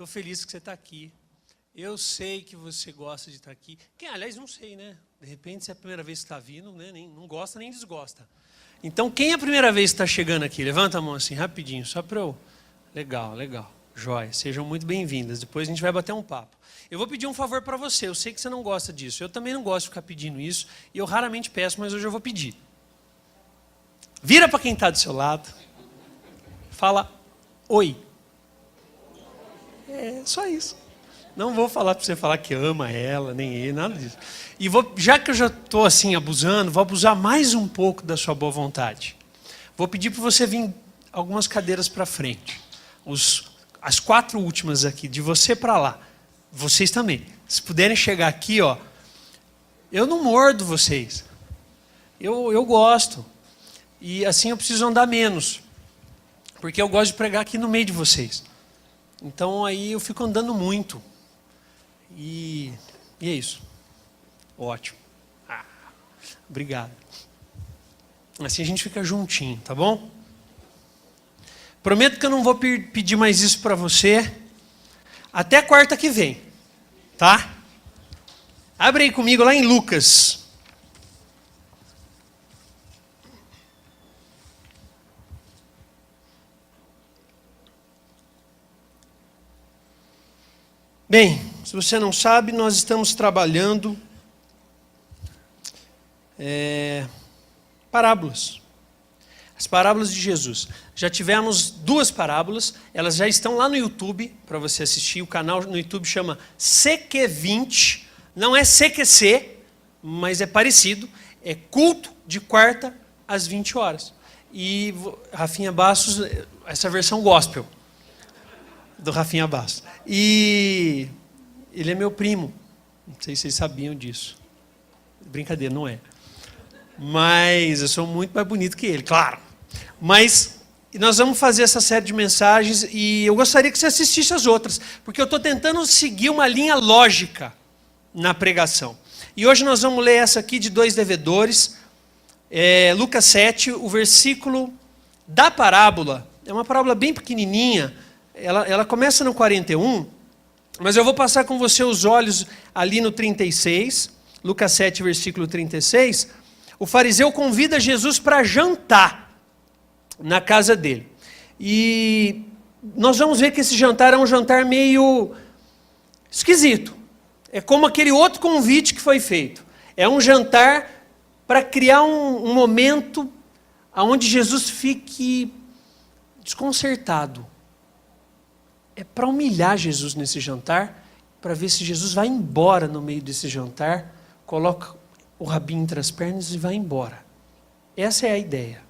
Estou feliz que você está aqui. Eu sei que você gosta de estar aqui. Aliás, não sei, né? De repente, se é a primeira vez que está vindo, né? Não gosta nem desgosta. Então, quem é a primeira vez que está chegando aqui? Levanta a mão assim, rapidinho, só para eu... Legal, legal. Joia, sejam muito bem-vindas. Depois a gente vai bater um papo. Eu vou pedir um favor para você. Eu sei que você não gosta disso. Eu também não gosto de ficar pedindo isso. E eu raramente peço, mas hoje eu vou pedir. Vira para quem está do seu lado. Fala, oi. É só isso. Não vou falar para você falar que ama ela, nem ele, nada disso. E já que eu já estou assim abusando, vou abusar mais um pouco da sua boa vontade. Vou pedir para você vir algumas cadeiras para frente. As 4 últimas aqui, de você para lá. Vocês também. Se puderem chegar aqui, ó. Eu não mordo vocês. Eu gosto. E assim eu preciso andar menos. Porque eu gosto de pregar aqui no meio de vocês. Então aí eu fico andando muito. E é isso. Ótimo. Obrigado. Assim a gente fica juntinho, tá bom? Prometo que eu não vou pedir mais isso para você até quarta que vem, tá? Abre aí comigo lá em Lucas. Bem, se você não sabe, nós estamos trabalhando parábolas. As parábolas de Jesus. Já tivemos 2 parábolas, elas já estão lá no YouTube para você assistir. O canal no YouTube chama CQ20, não é CQC, mas é parecido. É culto de quarta às 20 horas. E Rafinha Bastos, essa versão gospel do Rafinha Bastos. E ele é meu primo. Não sei se vocês sabiam disso. Brincadeira, não é. Mas eu sou muito mais bonito que ele, claro. Mas nós vamos fazer essa série de mensagens e eu gostaria que você assistisse as outras, porque eu estou tentando seguir uma linha lógica na pregação. E hoje nós vamos ler essa aqui de 2 devedores, Lucas 7, o versículo da parábola. É uma parábola bem pequenininha, ela começa no 41, mas eu vou passar com você os olhos ali no 36, Lucas 7, versículo 36. O fariseu convida Jesus para jantar na casa dele. E nós vamos ver que esse jantar é um jantar meio esquisito. É como aquele outro convite que foi feito. É um jantar para criar um momento onde Jesus fique desconcertado. É para humilhar Jesus nesse jantar, para ver se Jesus vai embora no meio desse jantar, coloca o rabinho entre as pernas e vai embora. Essa é a ideia.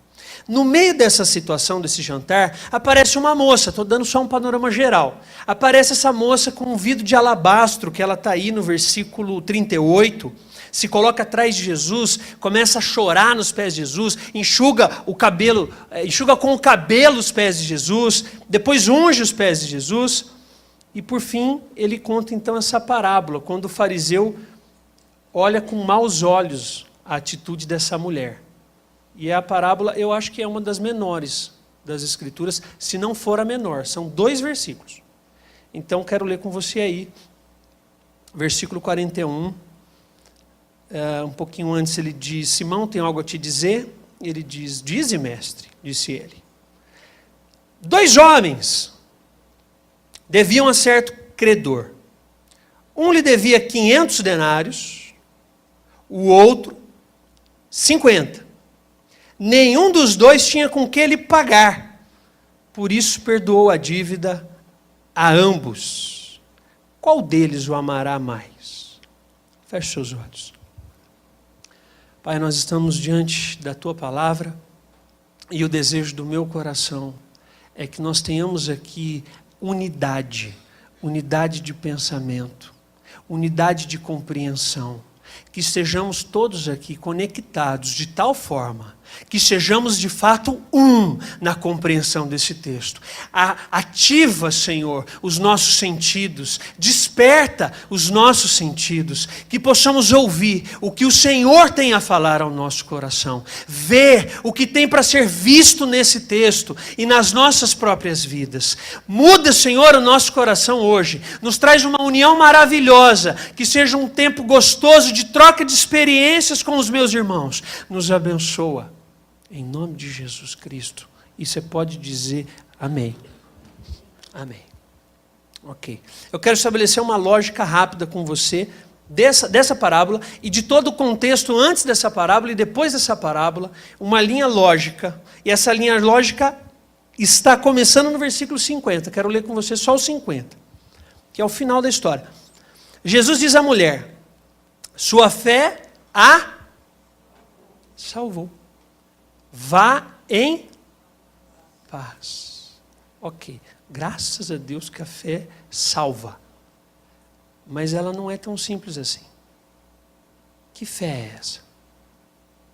No meio dessa situação, desse jantar, aparece uma moça, estou dando só um panorama geral. Aparece essa moça com um vidro de alabastro, que ela está aí no versículo 38, se coloca atrás de Jesus, começa a chorar nos pés de Jesus, enxuga com o cabelo os pés de Jesus, depois unge os pés de Jesus, e por fim, ele conta então essa parábola, quando o fariseu olha com maus olhos a atitude dessa mulher. E a parábola, eu acho que é uma das menores das Escrituras, se não for a menor. São 2 versículos. Então, quero ler com você aí, versículo 41. Um pouquinho antes ele diz, Simão, tem algo a te dizer? Ele diz, dize, mestre, disse ele. 2 homens deviam a certo credor. Um lhe devia 500 denários, o outro 50. Nenhum dos 2 tinha com que lhe pagar. Por isso perdoou a dívida a ambos. Qual deles o amará mais? Feche seus olhos. Pai, nós estamos diante da Tua palavra e o desejo do meu coração é que nós tenhamos aqui unidade de pensamento, unidade de compreensão, que estejamos todos aqui conectados de tal forma Que sejamos de fato um na compreensão desse texto. Ativa, Senhor, os nossos sentidos, desperta os nossos sentidos, que possamos ouvir o que o Senhor tem a falar ao nosso coração, ver o que tem para ser visto nesse texto e nas nossas próprias vidas. Muda, Senhor, o nosso coração hoje, nos traz uma união maravilhosa, que seja um tempo gostoso de troca de experiências com os meus irmãos. Nos abençoa. Em nome de Jesus Cristo. E você pode dizer amém. Amém. Ok. Eu quero estabelecer uma lógica rápida com você dessa parábola e de todo o contexto antes dessa parábola e depois dessa parábola. Uma linha lógica. E essa linha lógica está começando no versículo 50. Quero ler com você só o 50. Que é o final da história. Jesus diz à mulher: sua fé a salvou. Vá em paz. Ok, graças a Deus que a fé salva. Mas ela não é tão simples assim. Que fé é essa?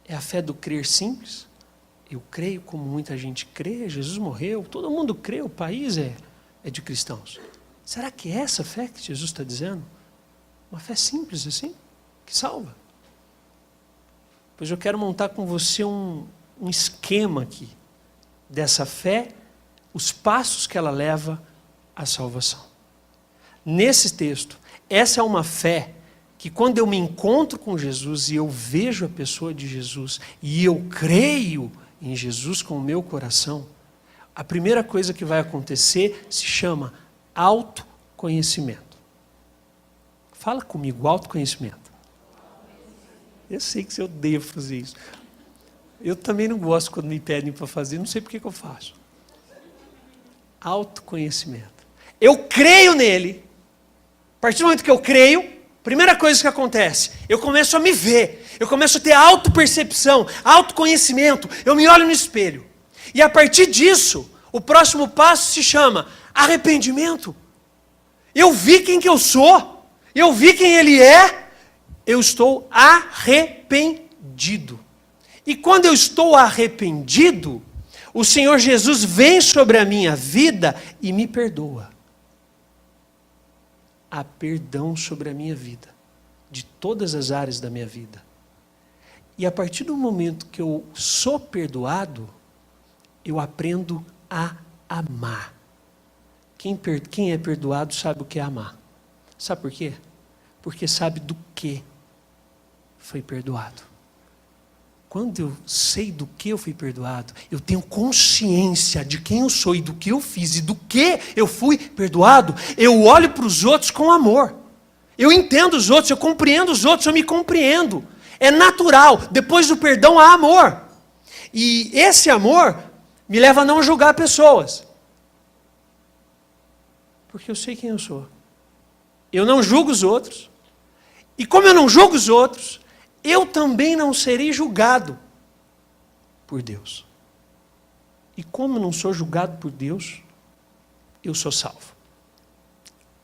É a fé do crer simples? Eu creio como muita gente crê, Jesus morreu, todo mundo crê, o país é de cristãos. Será que é essa fé que Jesus está dizendo? Uma fé simples assim, que salva? Pois eu quero montar com você um esquema aqui dessa fé, os passos que ela leva à salvação. Nesse texto, essa é uma fé que quando eu me encontro com Jesus e eu vejo a pessoa de Jesus e eu creio em Jesus com o meu coração, a primeira coisa que vai acontecer se chama autoconhecimento. Fala comigo, autoconhecimento. Eu sei que você odeia fazer isso. Eu também não gosto quando me pedem para fazer, não sei por que eu faço. Autoconhecimento. Eu creio nele. A partir do momento que eu creio, primeira coisa que acontece, eu começo a me ver. Eu começo a ter autopercepção, autoconhecimento. Eu me olho no espelho. E a partir disso, o próximo passo se chama arrependimento. Eu vi quem que eu sou. Eu vi quem ele é. Eu estou arrependido. E quando eu estou arrependido, o Senhor Jesus vem sobre a minha vida e me perdoa. Há perdão sobre a minha vida, de todas as áreas da minha vida. E a partir do momento que eu sou perdoado, eu aprendo a amar. Quem é perdoado sabe o que é amar. Sabe por quê? Porque sabe do que foi perdoado. Quando eu sei do que eu fui perdoado, eu tenho consciência de quem eu sou e do que eu fiz e do que eu fui perdoado, eu olho para os outros com amor. Eu entendo os outros, eu compreendo os outros, eu me compreendo. É natural, depois do perdão há amor. E esse amor me leva a não julgar pessoas. Porque eu sei quem eu sou. Eu não julgo os outros. E como eu não julgo os outros, eu também não serei julgado por Deus. E como não sou julgado por Deus, eu sou salvo.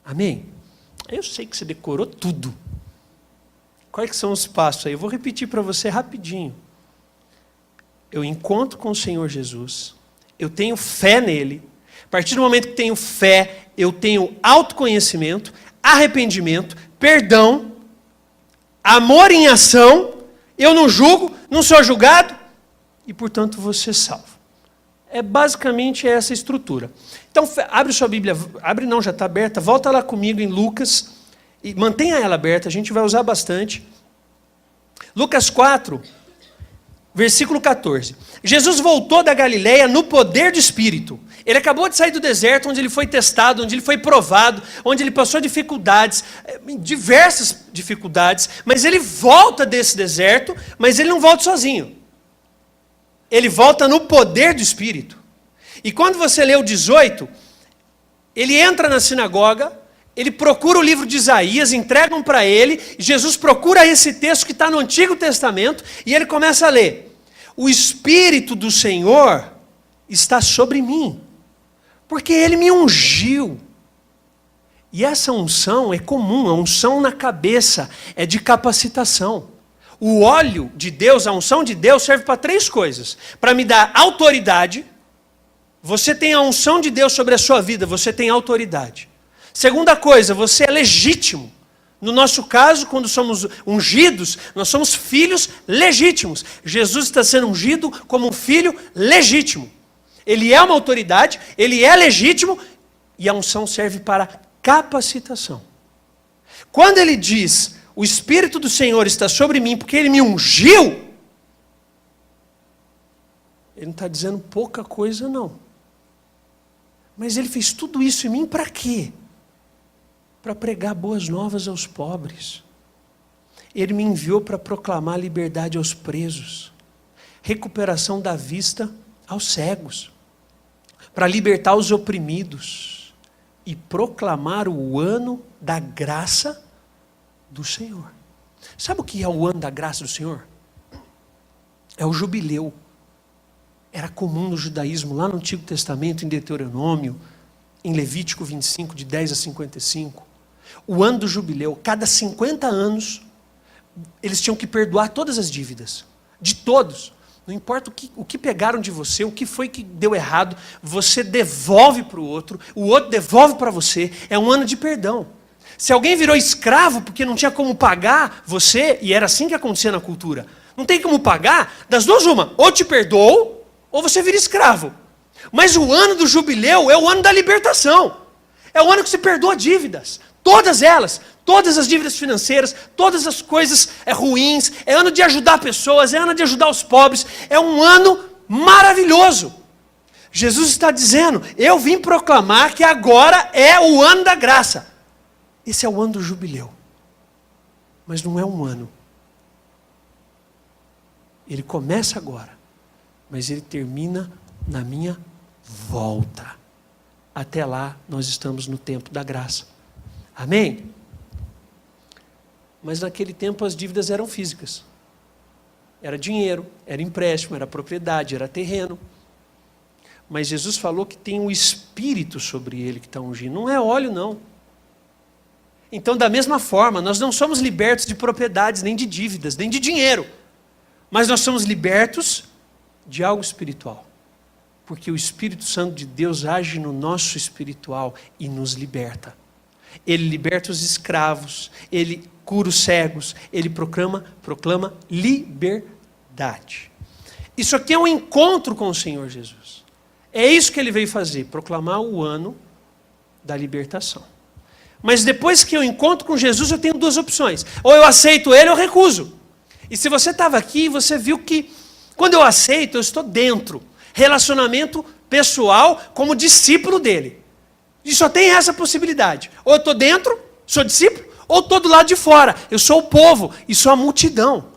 Amém? Eu sei que você decorou tudo. Quais que são os passos aí? Eu vou repetir para você rapidinho. Eu encontro com o Senhor Jesus, eu tenho fé nele. A partir do momento que tenho fé, eu tenho autoconhecimento, arrependimento, perdão, amor em ação, eu não julgo, não sou julgado, e portanto você salvo. É basicamente essa estrutura. Então, abre sua Bíblia, abre não, já está aberta, volta lá comigo em Lucas, e mantenha ela aberta, a gente vai usar bastante. Lucas 4, versículo 14. Jesus voltou da Galileia no poder do Espírito. Ele acabou de sair do deserto, onde ele foi testado, onde ele foi provado, onde ele passou dificuldades, diversas dificuldades, mas ele volta desse deserto, mas ele não volta sozinho. Ele volta no poder do Espírito. E quando você lê o 18, ele entra na sinagoga, ele procura o livro de Isaías, entregam para ele, Jesus procura esse texto que está no Antigo Testamento, e ele começa a ler: o Espírito do Senhor está sobre mim, porque ele me ungiu. E essa unção é comum, a unção na cabeça é de capacitação. O óleo de Deus, a unção de Deus serve para 3 coisas. Para me dar autoridade. Você tem a unção de Deus sobre a sua vida, você tem autoridade. Segunda coisa, você é legítimo. No nosso caso, quando somos ungidos, nós somos filhos legítimos. Jesus está sendo ungido como um filho legítimo. Ele é uma autoridade, ele é legítimo, e a unção serve para capacitação. Quando ele diz, o Espírito do Senhor está sobre mim, porque ele me ungiu, ele não está dizendo pouca coisa não. Mas ele fez tudo isso em mim para quê? Para pregar boas novas aos pobres. Ele me enviou para proclamar liberdade aos presos, recuperação da vista aos cegos, para libertar os oprimidos e proclamar o ano da graça do Senhor. Sabe o que é o ano da graça do Senhor? É o jubileu. Era comum no judaísmo, lá no Antigo Testamento, em Deuteronômio, em Levítico 25, de 10 a 55. O ano do jubileu, cada 50 anos, eles tinham que perdoar todas as dívidas. De todos. Não importa o que pegaram de você, o que foi que deu errado, você devolve para o outro devolve para você. É um ano de perdão. Se alguém virou escravo porque não tinha como pagar você, e era assim que acontecia na cultura, não tem como pagar, das duas uma, ou te perdoou, ou você vira escravo. Mas o ano do jubileu é o ano da libertação. É o ano que você perdoa dívidas. Todas elas. Todas as dívidas financeiras. Todas as coisas ruins. É ano de ajudar pessoas. É ano de ajudar os pobres. É um ano maravilhoso. Jesus está dizendo, eu vim proclamar que agora é o ano da graça. Esse é o ano do jubileu. Mas não é um ano. Ele começa agora. Mas ele termina na minha volta. Até lá, nós estamos no tempo da graça. Amém? Mas naquele tempo as dívidas eram físicas. Era dinheiro, era empréstimo, era propriedade, era terreno. Mas Jesus falou que tem um Espírito sobre ele que está ungindo. Não é óleo, não. Então, da mesma forma, nós não somos libertos de propriedades, nem de dívidas, nem de dinheiro. Mas nós somos libertos de algo espiritual, porque o Espírito Santo de Deus age no nosso espiritual e nos liberta. Ele liberta os escravos, ele cura os cegos, ele proclama liberdade. Isso aqui é um encontro com o Senhor Jesus. É isso que ele veio fazer, proclamar o ano da libertação. Mas depois que eu encontro com Jesus, eu tenho 2 opções. Ou eu aceito ele ou eu recuso. E se você estava aqui, você viu que quando eu aceito, eu estou dentro. Relacionamento pessoal como discípulo dele. E só tem essa possibilidade. Ou eu estou dentro, sou discípulo, ou estou do lado de fora. Eu sou o povo e sou a multidão.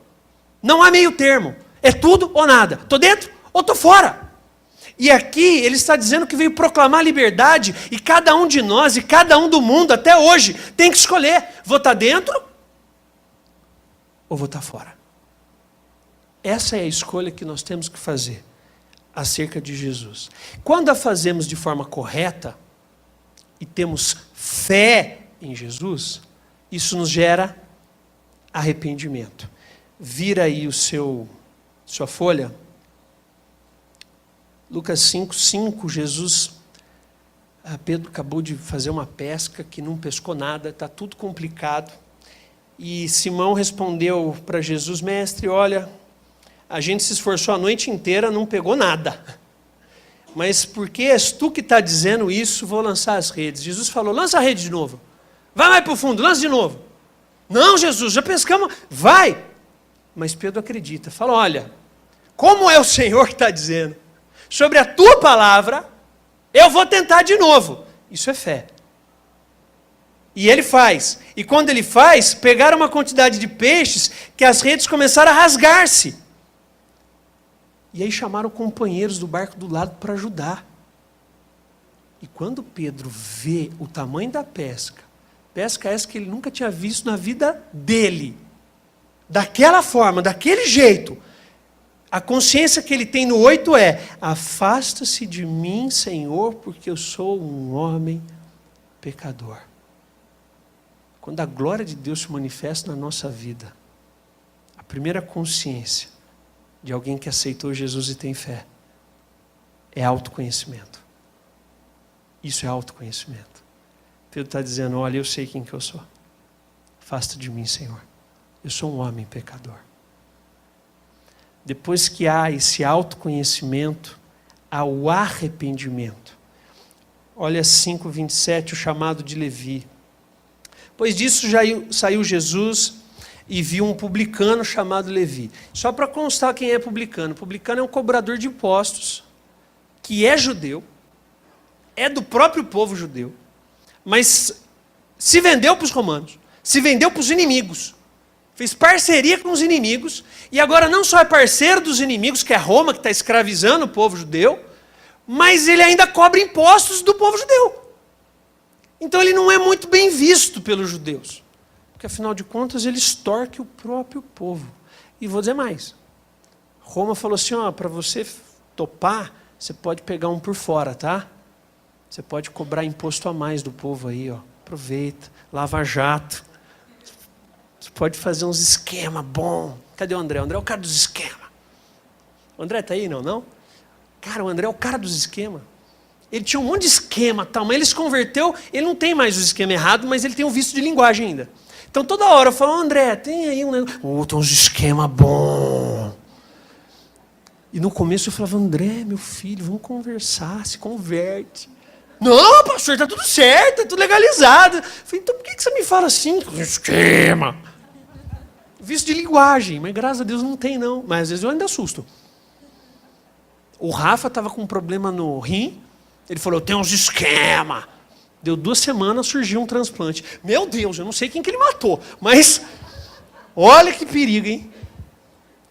Não há meio termo. É tudo ou nada. Estou dentro ou estou fora. E aqui ele está dizendo que veio proclamar liberdade e cada um de nós e cada um do mundo até hoje tem que escolher. Vou estar dentro ou vou estar fora. Essa é a escolha que nós temos que fazer acerca de Jesus. Quando a fazemos de forma correta e temos fé em Jesus, isso nos gera arrependimento. Vira aí sua folha. Lucas 5:5, Pedro acabou de fazer uma pesca que não pescou nada, está tudo complicado. E Simão respondeu para Jesus, mestre, olha, a gente se esforçou a noite inteira, não pegou nada. Mas porque és tu que está dizendo isso, vou lançar as redes. Jesus falou, lança a rede de novo. Vai mais para o fundo, lança de novo. Não, Jesus, já pescamos. Vai. Mas Pedro acredita. Fala, olha, como é o Senhor que está dizendo, sobre a tua palavra, eu vou tentar de novo. Isso é fé. E ele faz. E quando ele faz, pegaram uma quantidade de peixes que as redes começaram a rasgar-se. E aí chamaram companheiros do barco do lado para ajudar. E quando Pedro vê o tamanho da pesca essa que ele nunca tinha visto na vida dele, daquela forma, daquele jeito, a consciência que ele tem no 8 é, afasta-se de mim, Senhor, porque eu sou um homem pecador. Quando a glória de Deus se manifesta na nossa vida, A primeira consciência de alguém que aceitou Jesus e tem fé é autoconhecimento. Isso é autoconhecimento. Pedro está dizendo, olha, eu sei quem que eu sou. Afasta de mim, Senhor. Eu sou um homem pecador. Depois que há esse autoconhecimento, há o arrependimento. Olha 5:27, o chamado de Levi. Pois disso já saiu Jesus e viu um publicano chamado Levi. Só para constar quem é publicano. Publicano é um cobrador de impostos, que é judeu, é do próprio povo judeu, mas se vendeu para os romanos, se vendeu para os inimigos, fez parceria com os inimigos, e agora não só é parceiro dos inimigos, que é Roma, que está escravizando o povo judeu, mas ele ainda cobra impostos do povo judeu. Então ele não é muito bem visto pelos judeus, porque afinal de contas ele extorque o próprio povo. E vou dizer mais, Roma falou assim, ó, para você topar, você pode pegar um por fora, tá? Você pode cobrar imposto a mais do povo aí, ó. Aproveita, lava jato. Você pode fazer uns esquema bom. Cadê o André? O André é o cara dos esquemas. O André tá aí, não? Cara, o André é o cara dos esquemas. Ele tinha um monte de esquema, tal, mas ele se converteu, ele não tem mais os esquemas errados, mas ele tem um vício de linguagem ainda. Então toda hora eu falo, André, tem aí um negócio. Tem uns esquema bom. E no começo eu falava, André, meu filho, vamos conversar, se converte. Não, pastor, está tudo certo, está tudo legalizado. Eu falei, então por que você me fala assim? Esquema. Vício de linguagem, mas graças a Deus não tem não. Mas às vezes eu ainda assusto. O Rafa estava com um problema no rim, ele falou, eu tenho uns esquema. Deu 2 semanas, surgiu um transplante. Meu Deus, eu não sei quem que ele matou, mas olha que perigo, hein?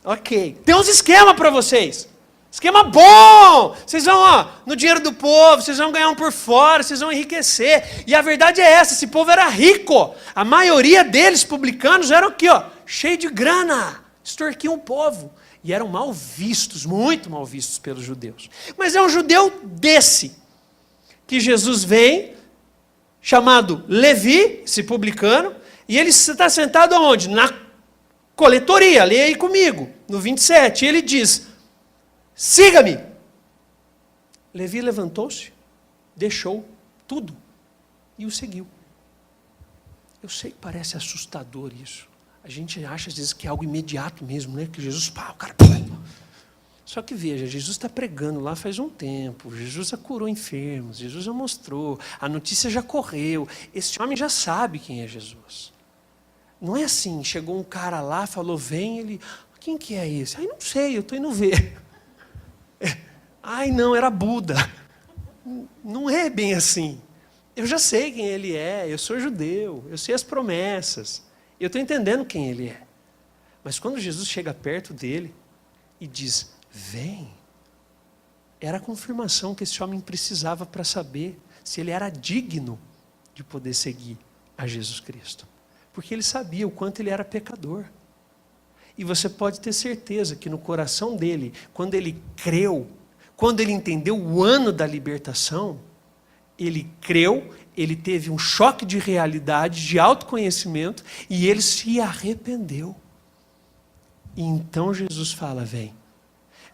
Ok, tem uns esquemas para vocês. Esquema bom! Vocês vão, ó, no dinheiro do povo, vocês vão ganhar um por fora, vocês vão enriquecer. E a verdade é essa, esse povo era rico. A maioria deles, publicanos, eram aqui, ó, cheio de grana. Extorquiam o povo. E eram mal vistos, muito mal vistos pelos judeus. Mas é um judeu desse, que Jesus vem, chamado Levi, esse publicano, e ele está sentado aonde? Na coletoria, leia aí comigo, no 27, e ele diz, siga-me. Levi levantou-se, deixou tudo e o seguiu. Eu sei que parece assustador isso. A gente acha às vezes que é algo imediato mesmo, né? Que Jesus, pá, o cara... Só que veja, Jesus está pregando lá faz um tempo, Jesus já curou enfermos, Jesus já mostrou, a notícia já correu, esse homem já sabe quem é Jesus. Não é assim, chegou um cara lá, falou, vem, ele, quem que é esse? Ai, não sei, eu estou indo ver. Ai, não, era Buda. Não é bem assim. Eu já sei quem ele é, eu sou judeu, eu sei as promessas, eu estou entendendo quem ele é. Mas quando Jesus chega perto dele e diz, vem, era a confirmação que esse homem precisava para saber se ele era digno de poder seguir a Jesus Cristo. Porque ele sabia o quanto ele era pecador. E você pode ter certeza que no coração dele, quando ele creu, quando ele entendeu o ano da libertação, ele creu, ele teve um choque de realidade, de autoconhecimento, e ele se arrependeu. E então Jesus fala, vem.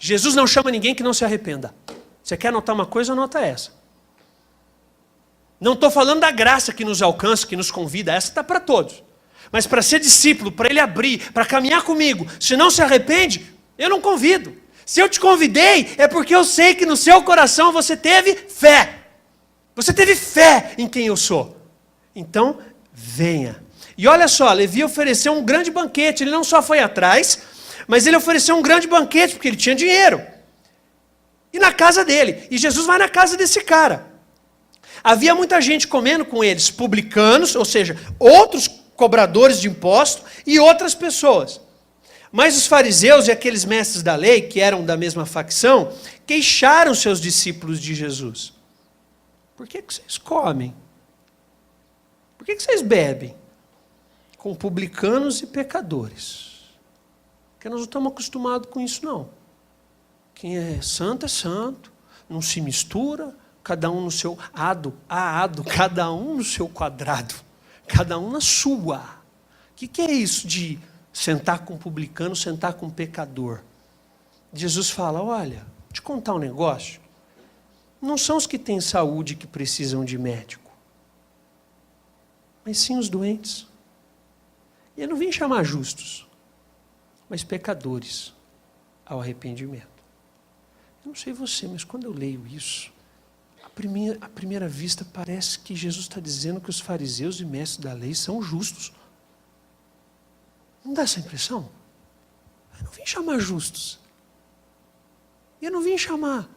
Jesus não chama ninguém que não se arrependa. Você quer anotar uma coisa, anota essa. Não estou falando da graça que nos alcança, que nos convida, essa está para todos. Mas para ser discípulo, para ele abrir, para caminhar comigo, se não se arrepende, eu não convido. Se eu te convidei, é porque eu sei que no seu coração você teve fé. Você teve fé em quem eu sou. Então, venha. E olha só, Levi ofereceu um grande banquete, ele não só foi atrás, mas ele ofereceu um grande banquete, porque ele tinha dinheiro. E na casa dele. E Jesus vai na casa desse cara. Havia muita gente comendo com eles, publicanos, ou seja, outros cobradores de impostos e outras pessoas. Mas os fariseus e aqueles mestres da lei, que eram da mesma facção, queixaram seus discípulos de Jesus. Por que vocês comem? Por que vocês bebem? Com publicanos e pecadores. Porque nós não estamos acostumados com isso, não. Quem é santo, não se mistura, cada um no seu ado, cada um no seu quadrado, cada um na sua. O que é isso de sentar com publicano, sentar com pecador. Jesus fala, olha, te contar um negócio. Não são os que têm saúde que precisam de médico, mas sim os doentes. E eu não vim chamar justos, mas pecadores ao arrependimento. Eu não sei você, mas quando eu leio isso, à primeira vista parece que Jesus está dizendo que os fariseus e mestres da lei são justos. Não dá essa impressão? Eu não vim chamar justos. Eu não vim chamar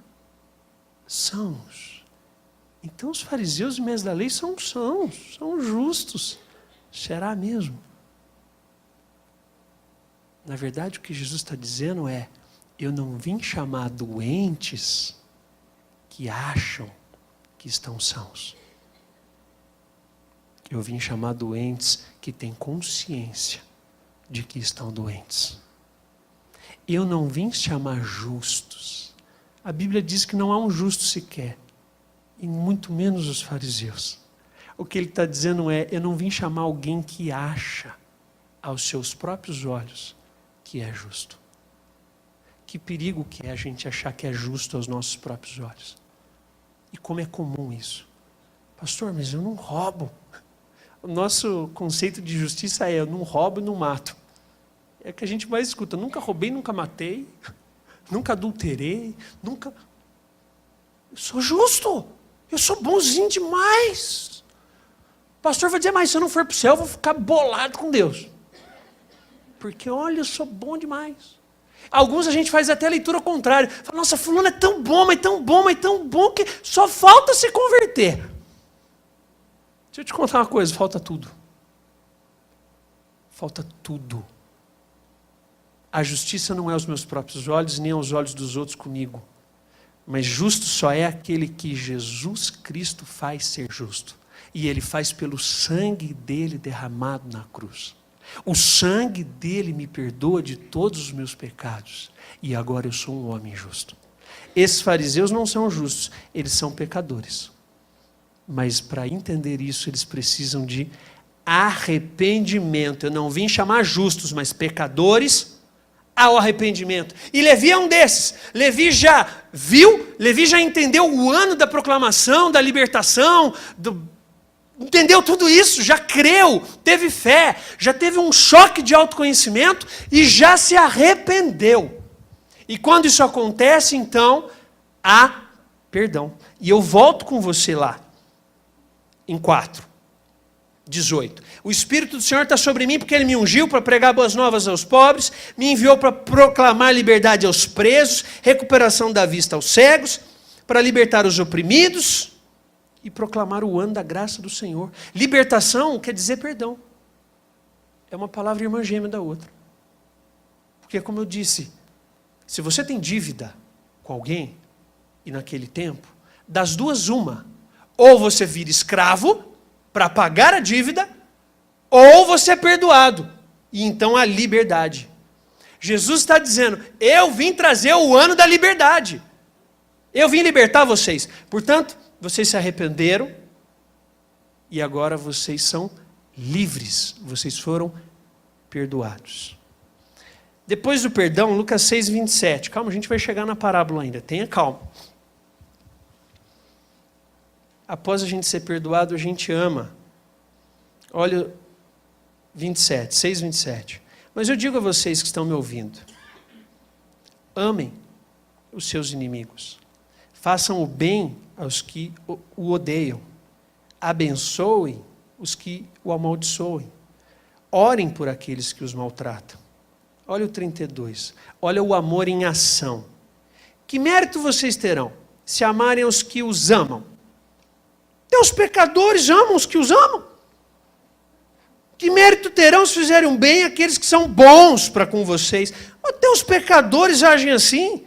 sãos. Então os fariseus e mestres da lei são sãos, são justos. Será mesmo? Na verdade, o que Jesus está dizendo é, eu não vim chamar doentes que acham que estão sãos. Eu vim chamar doentes que têm consciência de que estão doentes. Eu não vim chamar justos. A Bíblia diz que não há um justo sequer, e muito menos os fariseus. O que ele está dizendo é, eu não vim chamar alguém que acha aos seus próprios olhos que é justo. Que perigo que é a gente achar que é justo aos nossos próprios olhos. E como é comum isso. Pastor, mas eu não roubo. O nosso conceito de justiça é, eu não roubo e não mato. É o que a gente mais escuta. Nunca roubei, nunca matei, nunca adulterei, nunca... Eu sou justo. Eu sou bonzinho demais. O pastor vai dizer, mas se eu não for para o céu, eu vou ficar bolado com Deus. Porque, olha, eu sou bom demais. Alguns a gente faz até a leitura contrária. Fala, nossa, fulano é tão bom, mas tão bom, mas tão bom, que só falta se converter. Deixa eu te contar uma coisa, falta tudo. Falta tudo. A justiça não é aos meus próprios olhos, nem aos olhos dos outros comigo. Mas justo só é aquele que Jesus Cristo faz ser justo. E Ele faz pelo sangue dele derramado na cruz. O sangue dele me perdoa de todos os meus pecados. E agora eu sou um homem justo. Esses fariseus não são justos, eles são pecadores. Mas para entender isso, eles precisam de arrependimento. Eu não vim chamar justos, mas pecadores ao arrependimento. E Levi é um desses. Levi já viu, Levi já entendeu o ano da proclamação, da libertação, entendeu tudo isso, já creu, teve fé, já teve um choque de autoconhecimento e já se arrependeu. E quando isso acontece, então, há perdão. E eu volto com você lá, em 4:18. O Espírito do Senhor está sobre mim porque Ele me ungiu para pregar boas novas aos pobres, me enviou para proclamar liberdade aos presos, recuperação da vista aos cegos, para libertar os oprimidos e proclamar o ano da graça do Senhor. Libertação quer dizer perdão. É uma palavra irmã gêmea da outra. Porque, como eu disse, se você tem dívida com alguém, e naquele tempo, das duas uma, ou você vira escravo para pagar a dívida, ou você é perdoado, e então há liberdade. Jesus está dizendo, eu vim trazer o ano da liberdade. Eu vim libertar vocês. Portanto, vocês se arrependeram, e agora vocês são livres. Vocês foram perdoados. Depois do perdão, Lucas 6:27. Calma, a gente vai chegar na parábola ainda. Tenha calma. Após a gente ser perdoado, a gente ama. Olha 6:27. Mas eu digo a vocês que estão me ouvindo, amem os seus inimigos, façam o bem aos que o odeiam, abençoem os que o amaldiçoem, orem por aqueles que os maltratam. Olha o 32, olha o amor em ação. Que mérito vocês terão se amarem os que os amam? Até os pecadores amam os que os amam. Que mérito terão se fizerem um bem aqueles que são bons para com vocês? Até os pecadores agem assim.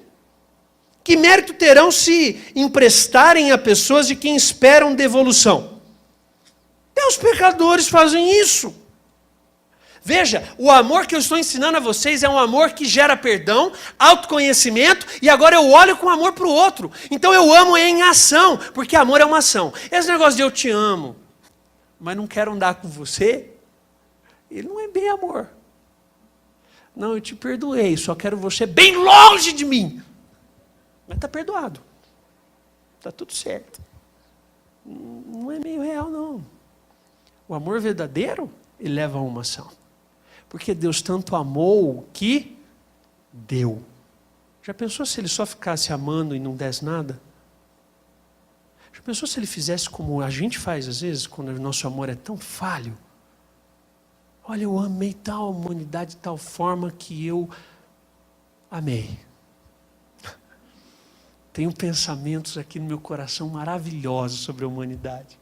Que mérito terão se emprestarem a pessoas de quem esperam devolução? Até os pecadores fazem isso. Veja, o amor que eu estou ensinando a vocês é um amor que gera perdão, autoconhecimento, e agora eu olho com amor para o outro. Então eu amo em ação, porque amor é uma ação. Esse negócio de eu te amo, mas não quero andar com você, ele não é bem amor. Não, eu te perdoei, só quero você bem longe de mim. Mas está perdoado. Está tudo certo. Não é meio real, não. O amor verdadeiro, ele leva a uma ação. Porque Deus tanto amou que deu. Já pensou se ele só ficasse amando e não desse nada? Já pensou se ele fizesse como a gente faz às vezes, quando o nosso amor é tão falho? Olha, eu amei tal humanidade de tal forma que eu amei. Tenho pensamentos aqui no meu coração maravilhosos sobre a humanidade.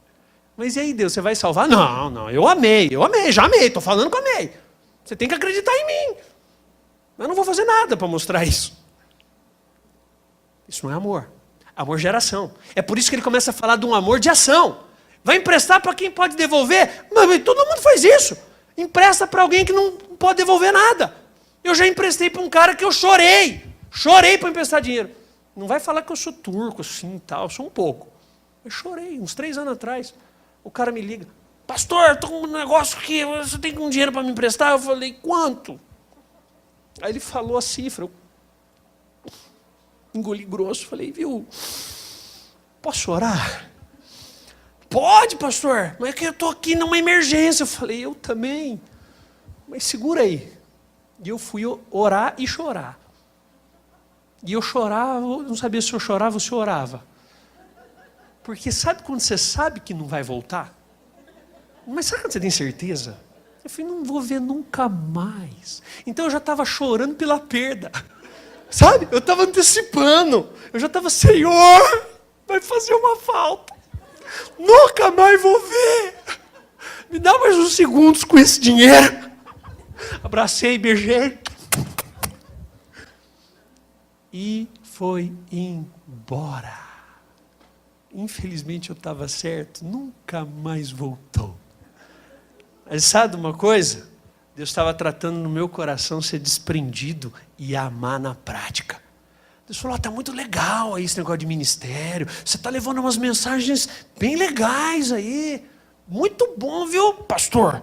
Mas e aí, Deus, você vai salvar? Não, eu amei, já amei, estou falando que eu amei. Você tem que acreditar em mim. Mas eu não vou fazer nada para mostrar isso. Isso não é amor. Amor gera ação. É por isso que ele começa a falar de um amor de ação. Vai emprestar para quem pode devolver? Mas todo mundo faz isso. Empresta para alguém que não pode devolver nada. Eu já emprestei para um cara que eu chorei. Chorei para emprestar dinheiro. Não vai falar que eu sou turco assim e tal, eu sou um pouco. Eu chorei, uns 3 anos atrás. O cara me liga. Pastor, estou com um negócio aqui, você tem um dinheiro para me emprestar? Eu falei, quanto? Aí ele falou a cifra. Eu engoli grosso, falei, viu, posso orar? Pode, pastor, mas é que eu estou aqui numa emergência. Eu falei, eu também, mas segura aí. E eu fui orar e chorar. E eu chorava, não sabia se eu chorava ou se eu orava. Porque sabe quando você sabe que não vai voltar? Mas sabe quando você tem certeza? Eu falei, não vou ver nunca mais. Então eu já estava chorando pela perda. Sabe? Eu estava antecipando. Eu já estava, Senhor, vai fazer uma falta. Nunca mais vou ver. Me dá mais uns segundos com esse dinheiro. Abracei, beijei. E foi embora. Infelizmente eu estava certo. Nunca mais voltou. Mas sabe uma coisa? Deus estava tratando no meu coração ser desprendido e amar na prática. Deus falou, está muito legal aí esse negócio de ministério. Você está levando umas mensagens bem legais aí. Muito bom, viu, pastor?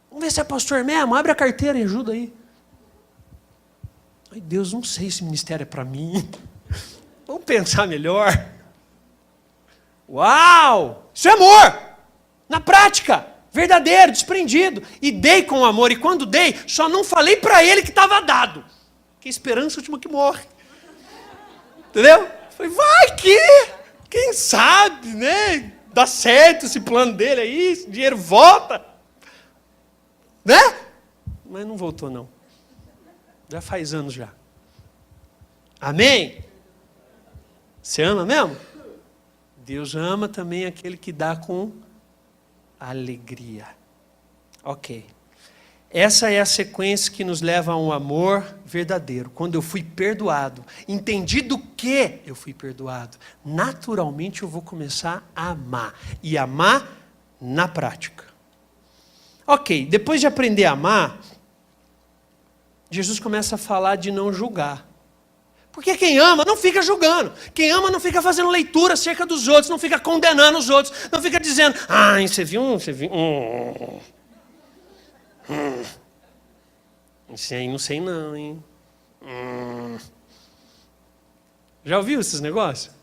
Vamos ver se é pastor mesmo. Abre a carteira e ajuda aí. Ai, Deus, não sei se ministério é para mim. Vamos pensar melhor. Uau! Isso é amor! Na prática! Verdadeiro, desprendido. E dei com amor. E quando dei, só não falei para ele que estava dado. Que esperança é a última que morre. Entendeu? Falei, vai que, quem sabe, né? Dá certo esse plano dele aí, esse dinheiro volta. Né? Mas não voltou não. Já faz anos já. Amém? Você ama mesmo? Deus ama também aquele que dá com alegria. Ok. Essa é a sequência que nos leva a um amor verdadeiro. Quando eu fui perdoado, entendi do que eu fui perdoado, naturalmente eu vou começar a amar. E amar na prática. Ok, depois de aprender a amar, Jesus começa a falar de não julgar. Porque quem ama não fica julgando. Quem ama não fica fazendo leitura acerca dos outros, não fica condenando os outros, não fica dizendo, você viu. Isso aí não sei não, hein? Já ouviu esses negócios?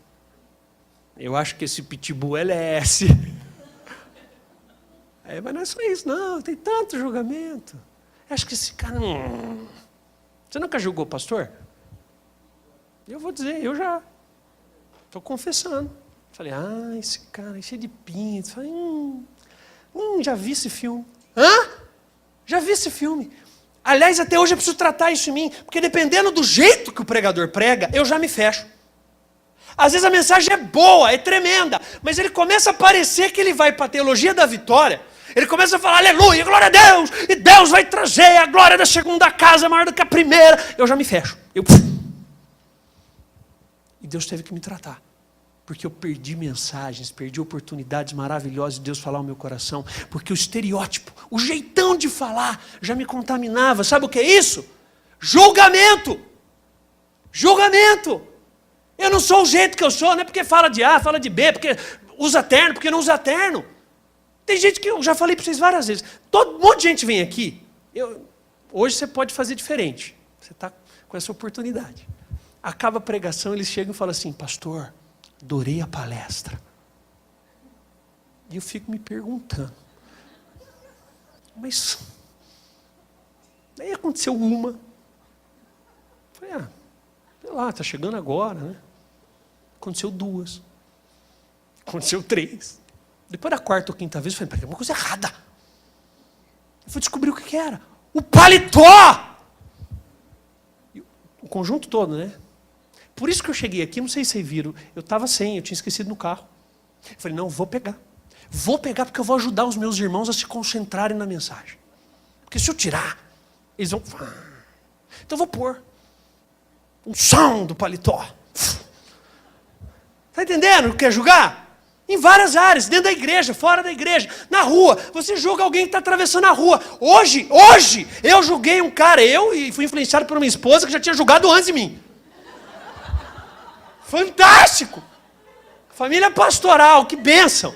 Eu acho que esse pitbull é LS. Mas não é só isso, não. Tem tanto julgamento. Eu acho que esse cara... Você nunca julgou o pastor? Eu vou dizer, eu já. Estou confessando. Falei, esse cara é cheio de pinto. Falei, já vi esse filme. Já vi esse filme. Aliás, até hoje eu preciso tratar isso em mim, porque dependendo do jeito que o pregador prega, eu já me fecho. Às vezes a mensagem é boa, é tremenda, mas ele começa a parecer que ele vai para a teologia da vitória. Ele começa a falar, aleluia, glória a Deus, e Deus vai trazer a glória da segunda casa maior do que a primeira. Eu já me fecho. E Deus teve que me tratar. Porque eu perdi mensagens, perdi oportunidades maravilhosas de Deus falar ao meu coração. Porque o estereótipo, o jeitão de falar, já me contaminava. Sabe o que é isso? Julgamento. Julgamento. Eu não sou o jeito que eu sou, não é porque fala de A, fala de B, porque usa terno, porque não usa terno. Tem gente que eu já falei para vocês várias vezes. Um monte de gente vem aqui, Hoje você pode fazer diferente. Você está com essa oportunidade. Acaba a pregação, eles chegam e falam assim, pastor, adorei a palestra. E eu fico me perguntando, mas aí aconteceu uma. Falei, sei lá, está chegando agora, né? Aconteceu 2. Aconteceu 3. Depois da 4ª ou 5ª vez, eu falei, tem uma coisa errada. Eu fui descobrir o que era. O paletó! O conjunto todo, né? Por isso que eu cheguei aqui, não sei se vocês viram, eu estava sem, eu tinha esquecido no carro. Eu falei, não, vou pegar. Vou pegar porque eu vou ajudar os meus irmãos a se concentrarem na mensagem. Porque se eu tirar, eles vão... Então eu vou pôr um som do paletó. Está entendendo o que é julgar? Em várias áreas, dentro da igreja, fora da igreja, na rua. Você julga alguém que está atravessando a rua. Hoje, eu julguei um cara, e fui influenciado por uma esposa que já tinha julgado antes de mim. Fantástico! Família pastoral, que bênção!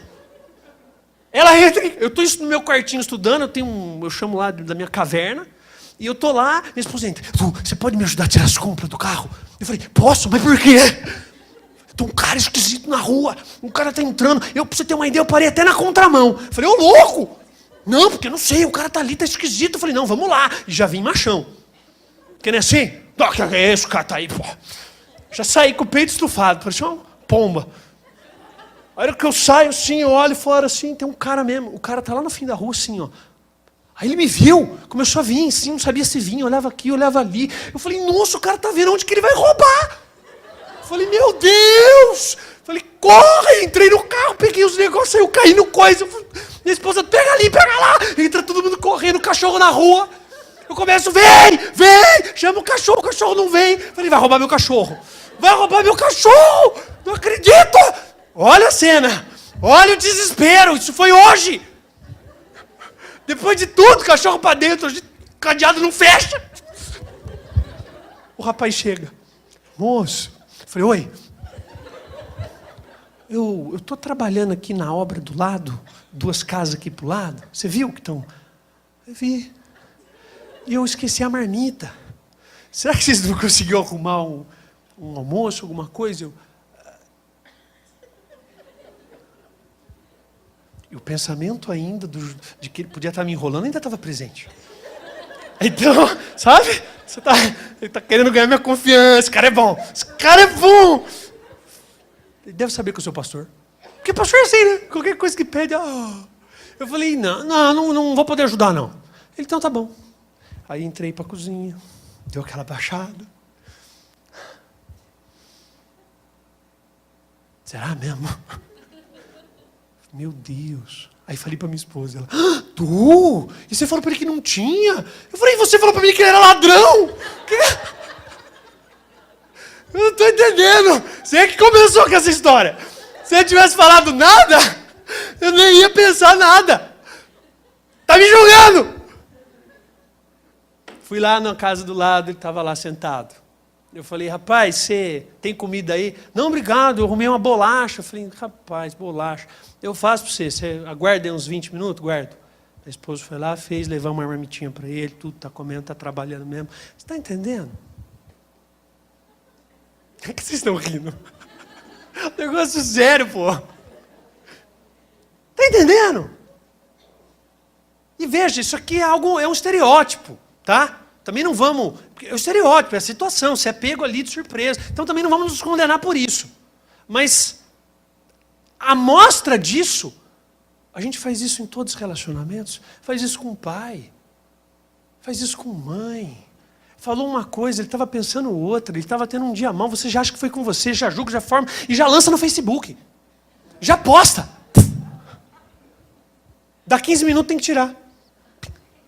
Ela entra, eu estou no meu quartinho estudando, eu chamo lá da minha caverna, e eu estou lá, minha esposa entra, você pode me ajudar a tirar as compras do carro? Eu falei, posso, mas por quê? Tem um cara esquisito na rua, um cara está entrando, pra você ter uma ideia, eu parei até na contramão. Eu falei, ô louco! Não, porque eu não sei, o cara está ali, está esquisito. Eu falei, não, vamos lá. E já vim machão. Porque não é assim? Que é isso, o cara está aí, pô. Já saí com o peito estufado, parecia uma pomba. Aí hora que eu saio assim, eu olho fora assim, tem um cara mesmo. O cara tá lá no fim da rua assim, ó. Aí ele me viu, começou a vir assim, não sabia se vinha, olhava aqui, olhava ali. Eu falei, nossa, o cara tá vendo onde que ele vai roubar. Eu falei, meu Deus. Eu falei, corre, entrei no carro, peguei os negócios, aí eu caí no coisa. Minha esposa, pega ali, pega lá. Entra todo mundo correndo, cachorro na rua. Eu começo, vem, chama o cachorro não vem. Eu falei, vai roubar meu cachorro. Vai roubar meu cachorro. Não acredito. Olha a cena, olha o desespero, isso foi hoje. Depois de tudo, cachorro pra dentro, o cadeado não fecha. O rapaz chega, moço, eu falei, oi, eu estou trabalhando aqui na obra do lado, 2 casas aqui pro lado, você viu que estão? Eu vi, e eu esqueci a marmita. Será que vocês não conseguiram arrumar um almoço, alguma coisa? E o pensamento ainda de que ele podia estar me enrolando ainda estava presente. Então, sabe? Ele está querendo ganhar minha confiança. Esse cara é bom. Ele deve saber que eu sou pastor. Porque pastor é assim, né? Qualquer coisa que pede. Eu falei, não vou poder ajudar, não. Ele, então tá bom. Aí entrei para a cozinha. Deu aquela baixada. Será mesmo? Meu Deus. Aí falei pra minha esposa, ela, tu? E você falou pra ele que não tinha? Eu falei, você falou pra mim que ele era ladrão? Eu não tô entendendo. Você que começou com essa história. Se eu tivesse falado nada, eu nem ia pensar nada. Tá me julgando. Fui lá na casa do lado, ele estava lá sentado. Eu falei, rapaz, você tem comida aí? Não, obrigado, eu arrumei uma bolacha. Eu falei, rapaz, bolacha. Eu faço para você aguarda aí uns 20 minutos? Guardo. A esposa foi lá, fez, levar uma marmitinha para ele, tudo, está comendo, está trabalhando mesmo. Você está entendendo? É que vocês estão rindo? Negócio sério, pô. Está entendendo? E veja, isso aqui é um estereótipo, tá? Também não vamos... É o estereótipo, é a situação, você é pego ali de surpresa. Então também não vamos nos condenar por isso. Mas a mostra disso, a gente faz isso em todos os relacionamentos. Faz isso com o pai. Faz isso com mãe. Falou uma coisa, ele estava pensando outra, ele estava tendo um dia mal, você já acha que foi com você, já julga, já forma, e já lança no Facebook. Já posta. Dá 15 minutos, tem que tirar.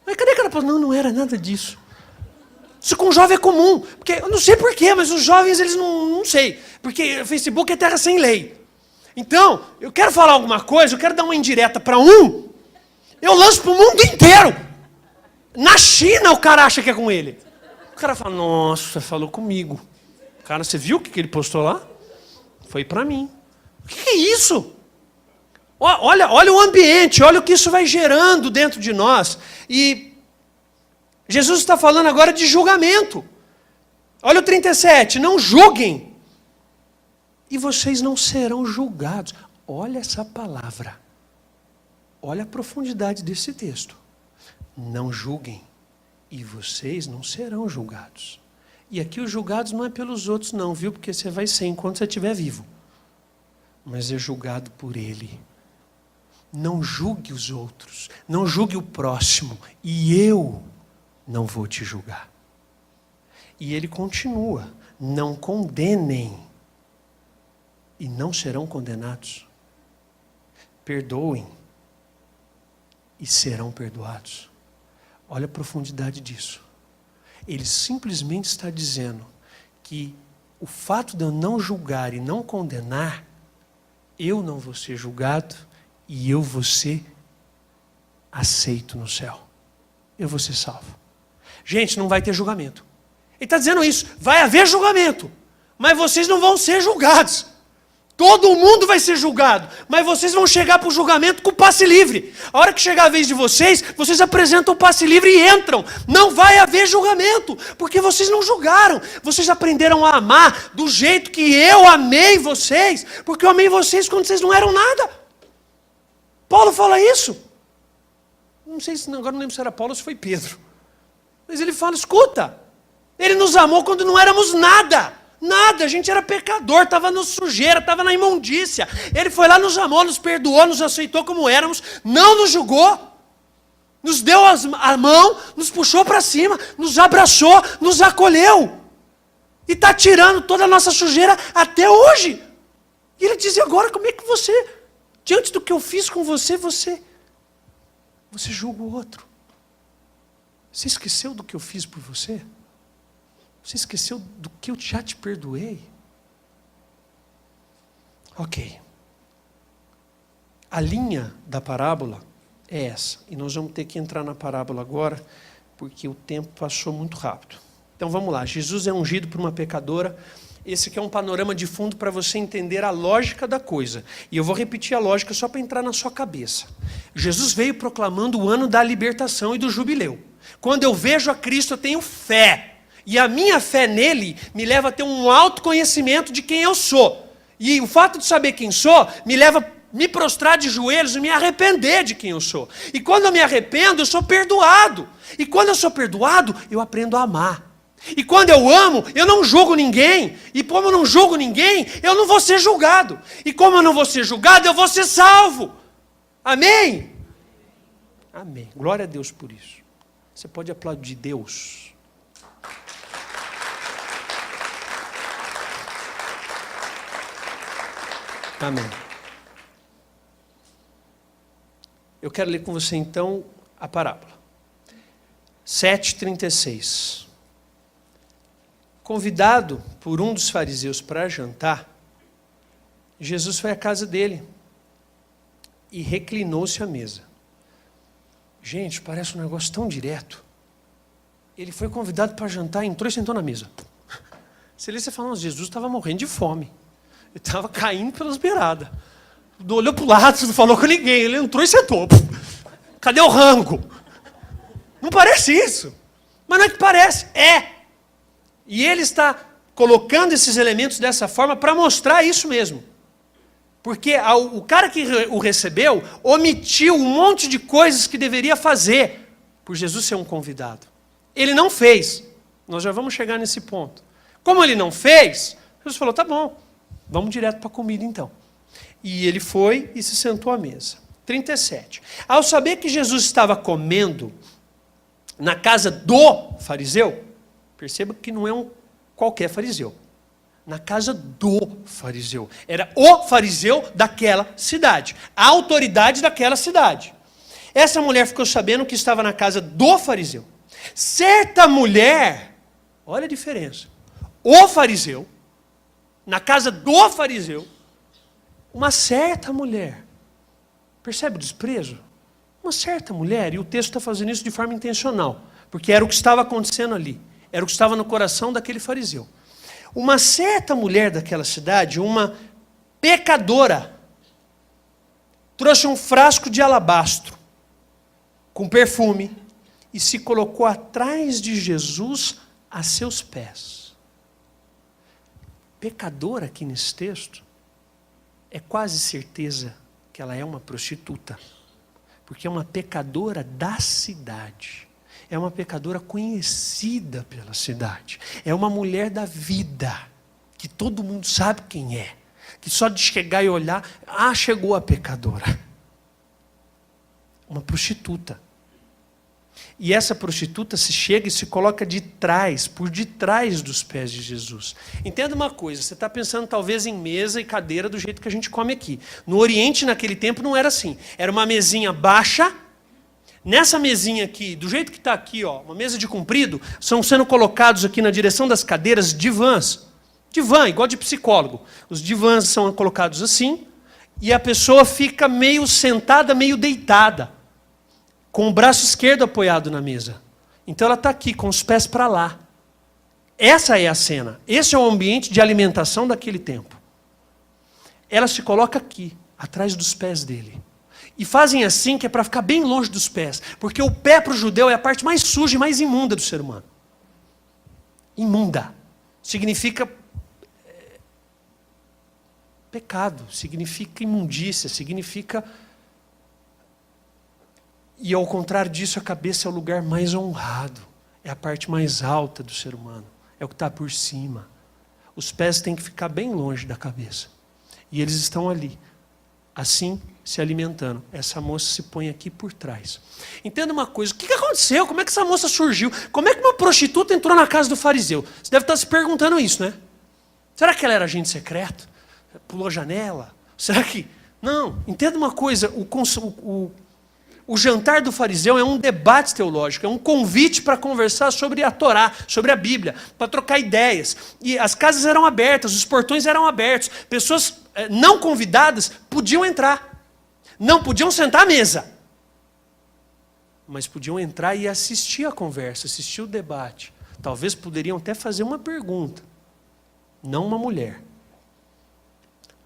Mas cadê aquela pessoa? Não era nada disso. Isso com jovem é comum. Porque, eu não sei porquê, mas os jovens, eles não sei. Porque o Facebook é terra sem lei. Então, eu quero falar alguma coisa, eu quero dar uma indireta para um, eu lanço para o mundo inteiro. Na China, o cara acha que é com ele. O cara fala, nossa, falou comigo. Cara, você viu o que ele postou lá? Foi para mim. O que é isso? Olha o ambiente, olha o que isso vai gerando dentro de nós. E Jesus está falando agora de julgamento. Olha o 37, não julguem, e vocês não serão julgados. Olha essa palavra, olha a profundidade desse texto. Não julguem, e vocês não serão julgados. E aqui os julgados não é pelos outros não, viu? Porque você vai ser enquanto você estiver vivo. Mas é julgado por Ele. Não julgue os outros, não julgue o próximo, e eu não vou te julgar. E ele continua, não condenem, e não serão condenados. Perdoem, e serão perdoados. Olha a profundidade disso. Ele simplesmente está dizendo que o fato de eu não julgar e não condenar, eu não vou ser julgado e eu vou ser aceito no céu. Eu vou ser salvo. Gente, não vai ter julgamento. Ele está dizendo isso, vai haver julgamento, mas vocês não vão ser julgados. Todo mundo vai ser julgado, mas vocês vão chegar para o julgamento com o passe livre. A hora que chegar a vez de vocês, vocês apresentam o passe livre e entram. Não vai haver julgamento, porque vocês não julgaram. Vocês aprenderam a amar do jeito que eu amei vocês, porque eu amei vocês quando vocês não eram nada. Paulo fala isso. Não sei se agora não lembro se era Paulo ou se foi Pedro. Mas ele fala, escuta, ele nos amou quando não éramos nada. Nada, a gente era pecador, estava na sujeira, estava na imundícia. Ele foi lá, nos amou, nos perdoou, nos aceitou como éramos, não nos julgou, nos deu a mão, nos puxou para cima, nos abraçou, nos acolheu. E está tirando toda a nossa sujeira até hoje. E ele diz, e agora como é que você, diante do que eu fiz com você, você julga o outro? Você esqueceu do que eu fiz por você? Você esqueceu do que eu já te perdoei? Ok. A linha da parábola é essa. E nós vamos ter que entrar na parábola agora, porque o tempo passou muito rápido. Então vamos lá. Jesus é ungido por uma pecadora. Esse aqui é um panorama de fundo para você entender a lógica da coisa. E eu vou repetir a lógica só para entrar na sua cabeça. Jesus veio proclamando o ano da libertação e do jubileu. Quando eu vejo a Cristo, eu tenho fé. E a minha fé nele me leva a ter um autoconhecimento de quem eu sou. E o fato de saber quem sou me leva a me prostrar de joelhos e me arrepender de quem eu sou. E quando eu me arrependo, eu sou perdoado. E quando eu sou perdoado, eu aprendo a amar. E quando eu amo, eu não julgo ninguém. E como eu não julgo ninguém, eu não vou ser julgado. E como eu não vou ser julgado, eu vou ser salvo. Amém? Amém. Glória a Deus por isso. Você pode aplaudir Deus. Amém. Eu quero ler com você então a parábola. 7,36. Convidado por um dos fariseus para jantar, Jesus foi à casa dele e reclinou-se à mesa. Gente, parece um negócio tão direto. Ele foi convidado para jantar, entrou e sentou na mesa. Você lê, você fala, Jesus estava morrendo de fome. Ele estava caindo pelas beiradas. Olhou para o lado, não falou com ninguém. Ele entrou e sentou. Cadê o rango? Não parece isso. Mas não é que parece, é. E ele está colocando esses elementos dessa forma para mostrar isso mesmo. Porque o cara que o recebeu omitiu um monte de coisas que deveria fazer por Jesus ser um convidado. Ele não fez. Nós já vamos chegar nesse ponto. Como ele não fez, Jesus falou, tá bom. Vamos direto para a comida então. E ele foi e se sentou à mesa. 37. Ao saber que Jesus estava comendo na casa do fariseu, perceba que não é um qualquer fariseu. Na casa do fariseu. Era o fariseu daquela cidade. A autoridade daquela cidade. Essa mulher ficou sabendo que estava na casa do fariseu. Certa mulher, olha a diferença. O fariseu, na casa do fariseu, uma certa mulher. Percebe o desprezo? Uma certa mulher, e o texto está fazendo isso de forma intencional, porque era o que estava acontecendo ali, era o que estava no coração daquele fariseu. Uma certa mulher daquela cidade, uma pecadora, trouxe um frasco de alabastro, com perfume, e se colocou atrás de Jesus a seus pés. Pecadora aqui nesse texto, é quase certeza que ela é uma prostituta, porque é uma pecadora da cidade, é uma pecadora conhecida pela cidade, é uma mulher da vida, que todo mundo sabe quem é, que só de chegar e olhar, chegou a pecadora. Uma prostituta. E essa prostituta se chega e se coloca de trás, por detrás dos pés de Jesus. Entenda uma coisa, você está pensando talvez em mesa e cadeira do jeito que a gente come aqui. No Oriente, naquele tempo, não era assim. Era uma mesinha baixa. Nessa mesinha aqui, do jeito que está aqui, ó, uma mesa de comprido, são sendo colocados aqui na direção das cadeiras divãs. Divã, igual de psicólogo. Os divãs são colocados assim, e a pessoa fica meio sentada, meio deitada, com o braço esquerdo apoiado na mesa. Então ela está aqui, com os pés para lá. Essa é a cena. Esse é o ambiente de alimentação daquele tempo. Ela se coloca aqui, atrás dos pés dele. E fazem assim, que é para ficar bem longe dos pés. Porque o pé para o judeu é a parte mais suja e mais imunda do ser humano. Imunda. Significa pecado, significa imundícia, significa... E ao contrário disso, a cabeça é o lugar mais honrado. É a parte mais alta do ser humano. É o que está por cima. Os pés têm que ficar bem longe da cabeça. E eles estão ali, assim, se alimentando. Essa moça se põe aqui por trás. Entenda uma coisa, o que aconteceu? Como é que essa moça surgiu? Como é que uma prostituta entrou na casa do fariseu? Você deve estar se perguntando isso, né? Será que ela era agente secreto? Pulou a janela? Será que... Não, entenda uma coisa, o jantar do fariseu é um debate teológico, é um convite para conversar sobre a Torá, sobre a Bíblia, para trocar ideias. E as casas eram abertas, os portões eram abertos, pessoas não convidadas podiam entrar, não podiam sentar à mesa, mas podiam entrar e assistir a conversa, assistir o debate. Talvez poderiam até fazer uma pergunta, não uma mulher.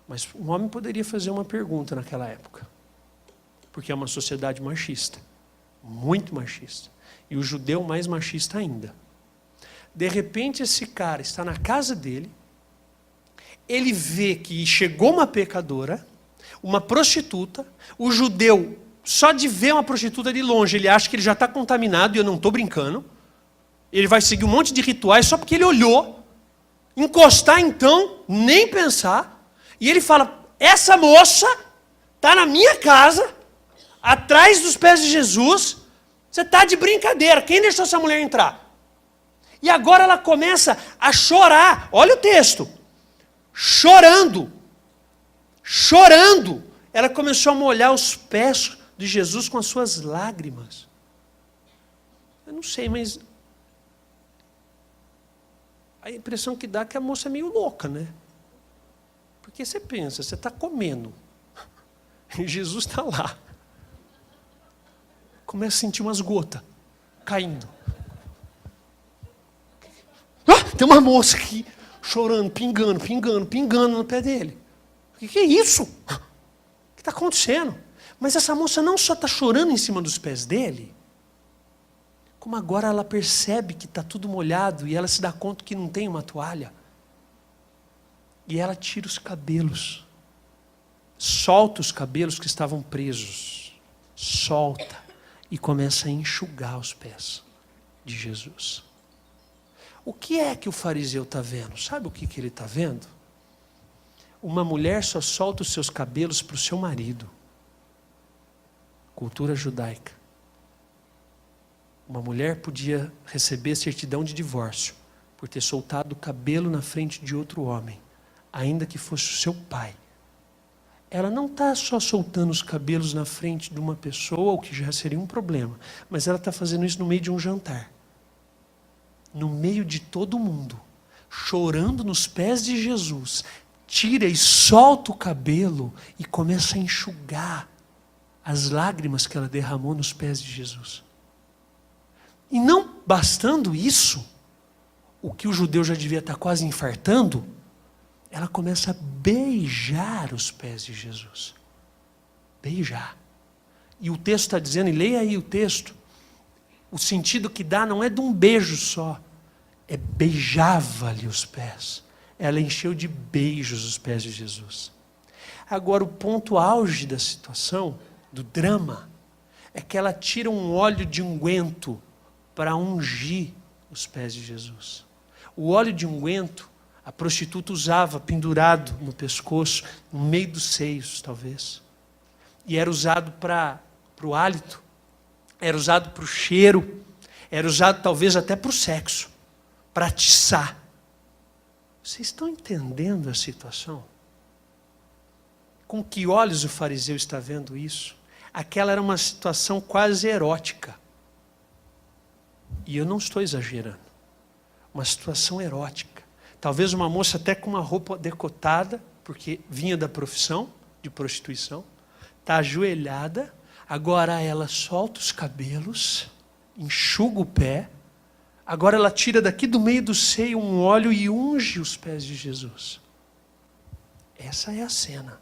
Mas um homem poderia fazer uma pergunta naquela época. Porque é uma sociedade machista. Muito machista. E o judeu mais machista ainda. De repente esse cara está na casa dele. Ele vê que chegou uma pecadora, uma prostituta. O judeu, só de ver uma prostituta de longe, ele acha que ele já está contaminado, e eu não estou brincando. Ele vai seguir um monte de rituais só porque ele olhou. Encostar então, nem pensar. E ele fala, essa moça está na minha casa, atrás dos pés de Jesus, você está de brincadeira, quem deixou essa mulher entrar? E agora ela começa a chorar, olha o texto, chorando, ela começou a molhar os pés de Jesus com as suas lágrimas. Eu não sei, mas a impressão que dá é que a moça é meio louca, né? Porque você pensa, você está comendo, e Jesus está lá. Começa a sentir umas gotas caindo. Tem uma moça aqui chorando, pingando no pé dele. O que é isso? O que está acontecendo? Mas essa moça não só está chorando em cima dos pés dele, como agora ela percebe que está tudo molhado e ela se dá conta que não tem uma toalha. E ela tira os cabelos, solta os cabelos que estavam presos, solta e começa a enxugar os pés de Jesus. O que é que o fariseu está vendo? Sabe o que ele está vendo? Uma mulher só solta os seus cabelos para o seu marido. Cultura judaica. Uma mulher podia receber certidão de divórcio por ter soltado o cabelo na frente de outro homem, ainda que fosse o seu pai. Ela não está só soltando os cabelos na frente de uma pessoa, o que já seria um problema, mas ela está fazendo isso no meio de um jantar. No meio de todo mundo, chorando nos pés de Jesus, tira e solta o cabelo e começa a enxugar as lágrimas que ela derramou nos pés de Jesus. E não bastando isso, o que o judeu já devia estar quase infartando, ela começa a beijar os pés de Jesus. Beijar. E o texto está dizendo, e leia aí o texto, o sentido que dá não é de um beijo só, é beijava-lhe os pés. Ela encheu de beijos os pés de Jesus. Agora, o ponto auge da situação, do drama, é que ela tira um óleo de unguento para ungir os pés de Jesus. O óleo de unguento, a prostituta usava pendurado no pescoço, no meio dos seios, talvez. E era usado para o hálito, era usado para o cheiro, era usado talvez até para o sexo, para atiçar. Vocês estão entendendo a situação? Com que olhos o fariseu está vendo isso? Aquela era uma situação quase erótica. E eu não estou exagerando. Uma situação erótica. Talvez uma moça até com uma roupa decotada, porque vinha da profissão de prostituição, está ajoelhada, agora ela solta os cabelos, enxuga o pé, agora ela tira daqui do meio do seio um óleo e unge os pés de Jesus. Essa é a cena.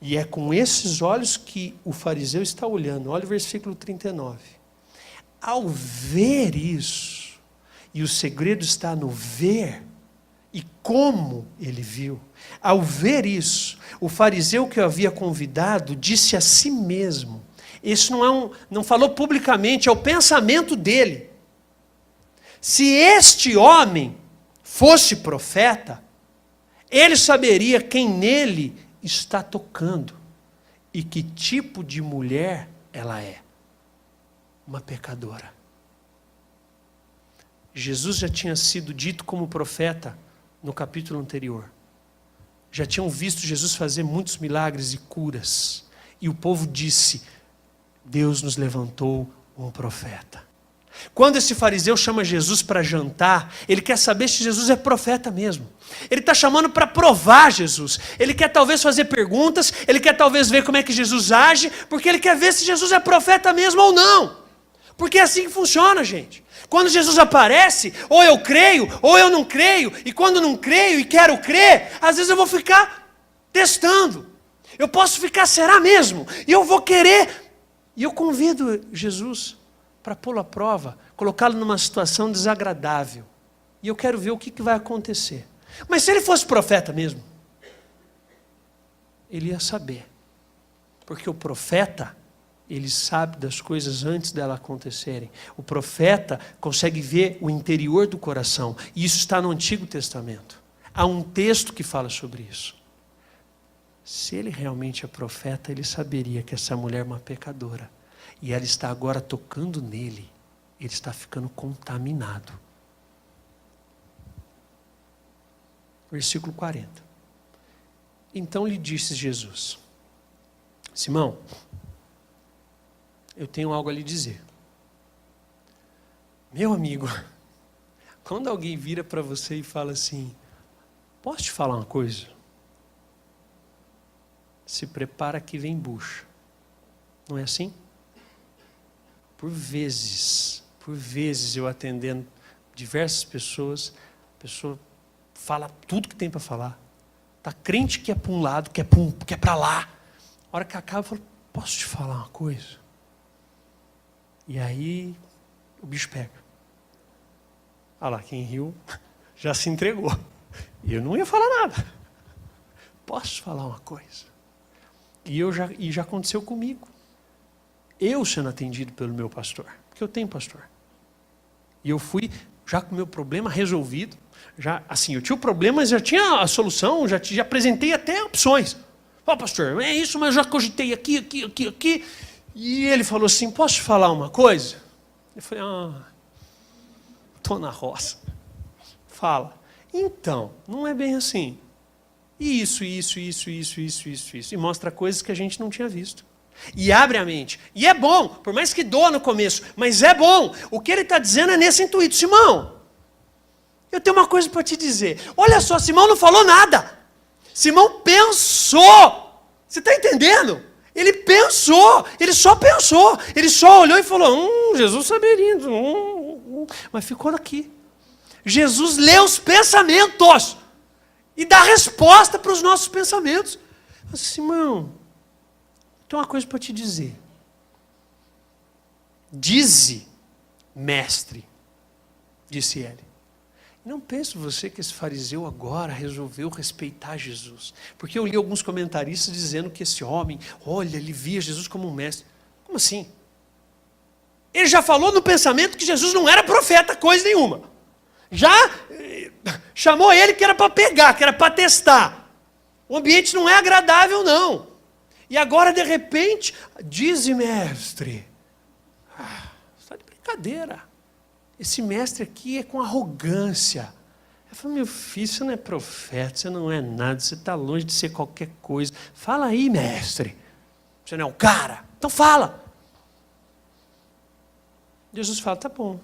E é com esses olhos que o fariseu está olhando. Olha o versículo 39. Ao ver isso, e o segredo está no ver, e como ele viu. Ao ver isso, o fariseu que o havia convidado disse a si mesmo. Isso não falou publicamente, é o pensamento dele. Se este homem fosse profeta, ele saberia quem nele está tocando e que tipo de mulher ela é. Uma pecadora. Jesus já tinha sido dito como profeta no capítulo anterior. Já tinham visto Jesus fazer muitos milagres e curas. E o povo disse, Deus nos levantou um profeta. Quando esse fariseu chama Jesus para jantar, ele quer saber se Jesus é profeta mesmo. Ele está chamando para provar Jesus. Ele quer talvez fazer perguntas, ele quer talvez ver como é que Jesus age, porque ele quer ver se Jesus é profeta mesmo ou não. Porque é assim que funciona, gente. Quando Jesus aparece, ou eu creio, ou eu não creio, e quando não creio e quero crer, às vezes eu vou ficar testando. Eu posso ficar, será mesmo? E eu vou querer. E eu convido Jesus para pô-lo à prova, colocá-lo numa situação desagradável. E eu quero ver o que vai acontecer. Mas se ele fosse profeta mesmo, ele ia saber. Porque o profeta, ele sabe das coisas antes delas acontecerem. O profeta consegue ver o interior do coração. E isso está no Antigo Testamento. Há um texto que fala sobre isso. Se ele realmente é profeta, ele saberia que essa mulher é uma pecadora. E ela está agora tocando nele. Ele está ficando contaminado. Versículo 40. Então lhe disse Jesus: Simão, eu tenho algo a lhe dizer. Meu amigo, quando alguém vira para você e fala assim, posso te falar uma coisa? Se prepara que vem bucha. Não é assim? Por vezes eu atendendo diversas pessoas, a pessoa fala tudo que tem para falar. Está crente que é para um lado, que é para lá. A hora que acaba, eu falo, posso te falar uma coisa? E aí o bicho pega. Olha lá, quem riu já se entregou. E eu não ia falar nada. Posso te falar uma coisa? E já aconteceu comigo. Eu sendo atendido pelo meu pastor, porque eu tenho pastor. E eu fui já com o meu problema resolvido. Já, assim, eu tinha o problema, mas já tinha a solução, já apresentei até opções. Ó, pastor, é isso, mas eu já cogitei aqui. E ele falou assim, posso te falar uma coisa? Eu falei, estou na roça. Fala. Então, não é bem assim. Isso. E mostra coisas que a gente não tinha visto. E abre a mente. E é bom, por mais que doa no começo, mas é bom. O que ele está dizendo é nesse intuito. Simão, eu tenho uma coisa para te dizer. Olha só, Simão não falou nada. Simão pensou. Você está entendendo? Ele pensou, ele só pensou. Ele só olhou e falou, Jesus saberia. Mas ficou aqui. Jesus lê os pensamentos e dá resposta para os nossos pensamentos. Simão, tem uma coisa para te dizer. Dize mestre, disse ele. Não pense você que esse fariseu agora resolveu respeitar Jesus. Porque eu li alguns comentaristas dizendo que esse homem, olha, ele via Jesus como um mestre. Como assim? Ele já falou no pensamento que Jesus não era profeta, coisa nenhuma. Já chamou ele que era para pegar, que era para testar. O ambiente não é agradável, não. E agora, de repente, dize mestre. Está de brincadeira. Esse mestre aqui é com arrogância. Eu falo, meu filho, você não é profeta, você não é nada, você está longe de ser qualquer coisa. Fala aí, mestre. Você não é o cara? Então fala. Jesus fala, tá bom.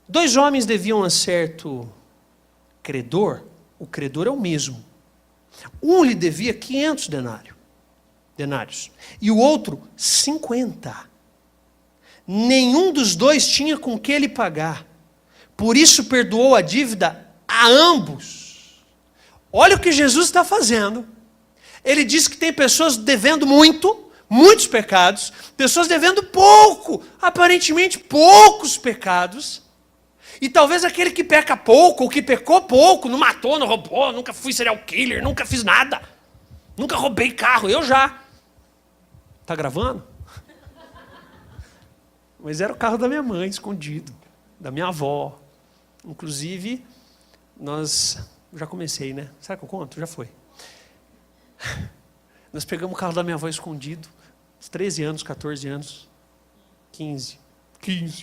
2 homens deviam a certo credor, o credor é o mesmo. Um lhe devia 500 denários, e o outro 50. Nenhum dos dois tinha com que lhe pagar. Por isso perdoou a dívida a ambos. Olha o que Jesus está fazendo. Ele diz que tem pessoas devendo muitos pecados, pessoas devendo pouco, aparentemente poucos pecados. E talvez aquele que peca pouco, ou que pecou pouco, não matou, não roubou, nunca fui serial killer, nunca fiz nada, nunca roubei carro, eu já. Está gravando? Mas era o carro da minha mãe, escondido, da minha avó. Inclusive, já comecei, né? Será que eu conto? Já foi. Nós pegamos o carro da minha avó escondido, uns 13 anos, 14 anos, 15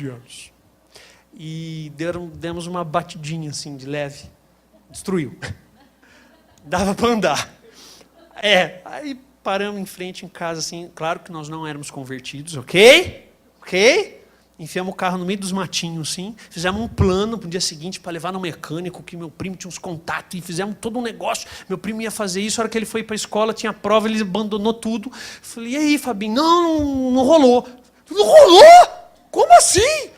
anos. E demos uma batidinha assim, de leve. Destruiu. Dava para andar. Aí paramos em frente em casa, assim, claro que nós não éramos convertidos, ok? Enfiamos o carro no meio dos matinhos, assim, fizemos um plano para o dia seguinte para levar no mecânico, que meu primo tinha uns contatos, e fizemos todo um negócio. Meu primo ia fazer isso, a hora que ele foi para a escola, tinha prova, ele abandonou tudo. Falei, e aí, Fabinho? Não rolou. Não rolou? Como assim?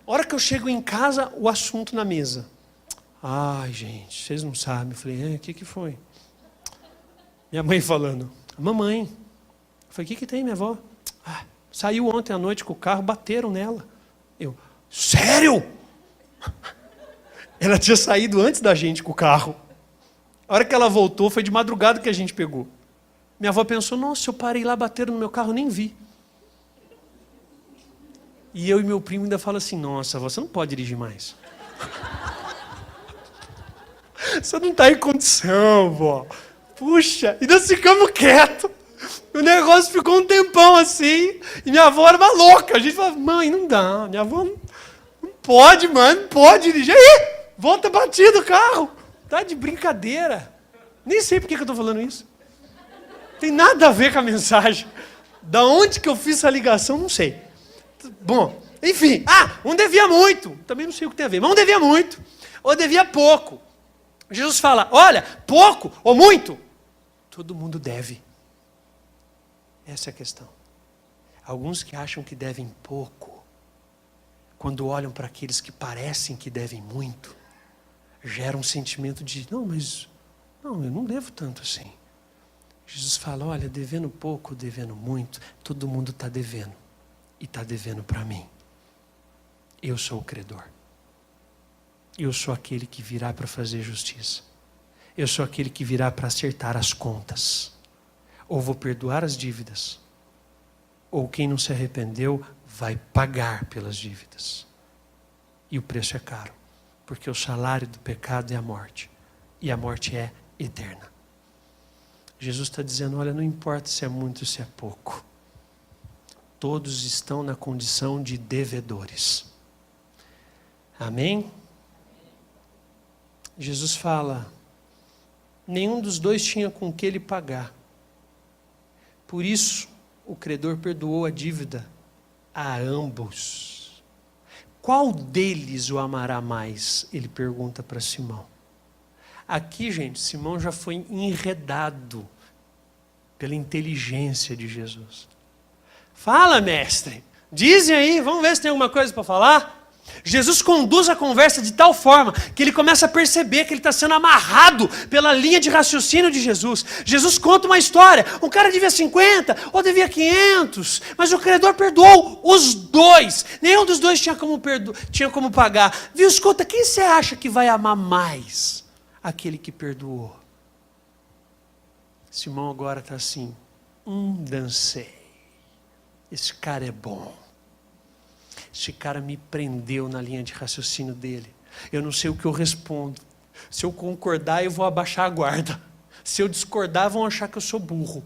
A hora que eu chego em casa, o assunto na mesa. Ai, gente, vocês não sabem. Eu falei, o que foi? Minha mãe falando, mamãe. Eu falei, o que tem, minha avó? Saiu ontem à noite com o carro, bateram nela. Eu, sério? Ela tinha saído antes da gente com o carro. A hora que ela voltou, foi de madrugada que a gente pegou. Minha avó pensou, nossa, eu parei lá, bateram no meu carro, nem vi. E eu e meu primo ainda falam assim, nossa, você não pode dirigir mais. Você não está em condição, vó. Puxa, e nós ficamos quietos. O negócio ficou um tempão assim, e minha avó era uma louca. A gente falava, mãe, não dá, minha avó não pode, mano, não pode dirigir. Aí, volta batido o carro. Tá de brincadeira. Nem sei por que eu estou falando isso. Tem nada a ver com a mensagem. Da onde que eu fiz essa ligação, não sei. Bom, enfim. Um devia muito. Também não sei o que tem a ver, mas um devia muito. Ou devia pouco. Jesus fala, olha, pouco ou muito, todo mundo deve. Essa é a questão. Alguns que acham que devem pouco, quando olham para aqueles que parecem que devem muito, gera um sentimento de, não, eu não devo tanto assim. Jesus fala, olha, devendo pouco, devendo muito, todo mundo está devendo. E está devendo para mim. Eu sou o credor. Eu sou aquele que virá para fazer justiça. Eu sou aquele que virá para acertar as contas. Ou vou perdoar as dívidas, ou quem não se arrependeu vai pagar pelas dívidas. E o preço é caro, porque o salário do pecado é a morte, e a morte é eterna. Jesus está dizendo, olha, não importa se é muito ou se é pouco, todos estão na condição de devedores. Amém? Jesus fala, nenhum dos dois tinha com que lhe pagar. Por isso, o credor perdoou a dívida a ambos. Qual deles o amará mais? Ele pergunta para Simão. Aqui, gente, Simão já foi enredado pela inteligência de Jesus. Fala, mestre. Dizem aí, vamos ver se tem alguma coisa para falar. Jesus conduz a conversa de tal forma que ele começa a perceber que ele está sendo amarrado pela linha de raciocínio de Jesus. Jesus conta uma história. Um cara devia 50, ou devia 500, mas o credor perdoou os dois. Nenhum dos dois tinha como pagar. Viu, escuta, quem você acha que vai amar mais? Aquele que perdoou. Simão agora está assim, dancei. Esse cara é bom. Esse cara me prendeu na linha de raciocínio dele. Eu não sei o que eu respondo. Se eu concordar, eu vou abaixar a guarda. Se eu discordar, vão achar que eu sou burro.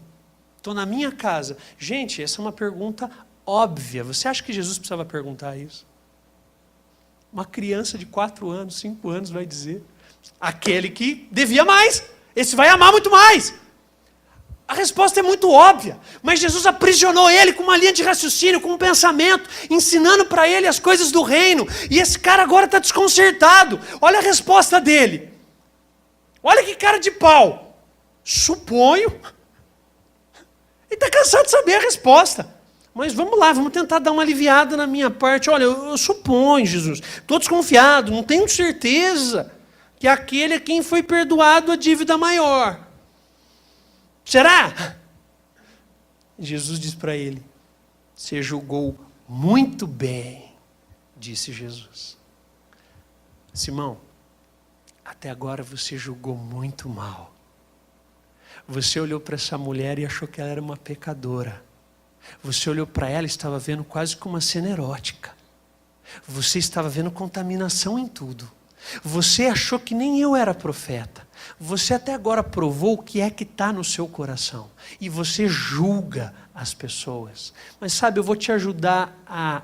Estou na minha casa. Gente, essa é uma pergunta óbvia. Você acha que Jesus precisava perguntar isso? Uma criança de 4 anos, 5 anos vai dizer. Aquele que devia mais. Esse vai amar muito mais. A resposta é muito óbvia, mas Jesus aprisionou ele com uma linha de raciocínio, com um pensamento, ensinando para ele as coisas do reino, e esse cara agora está desconcertado. Olha a resposta dele. Olha que cara de pau. Suponho. Ele está cansado de saber a resposta. Mas vamos lá, vamos tentar dar uma aliviada na minha parte. Olha, eu suponho, Jesus, estou desconfiado, não tenho certeza que aquele a quem foi perdoado a dívida maior. Será? Jesus diz para ele, você julgou muito bem, disse Jesus. Simão, até agora você julgou muito mal. Você olhou para essa mulher e achou que ela era uma pecadora. Você olhou para ela e estava vendo quase como uma cena erótica. Você estava vendo contaminação em tudo. Você achou que nem eu era profeta. Você até agora provou o que é que está no seu coração. E você julga as pessoas. Mas sabe, eu vou te ajudar a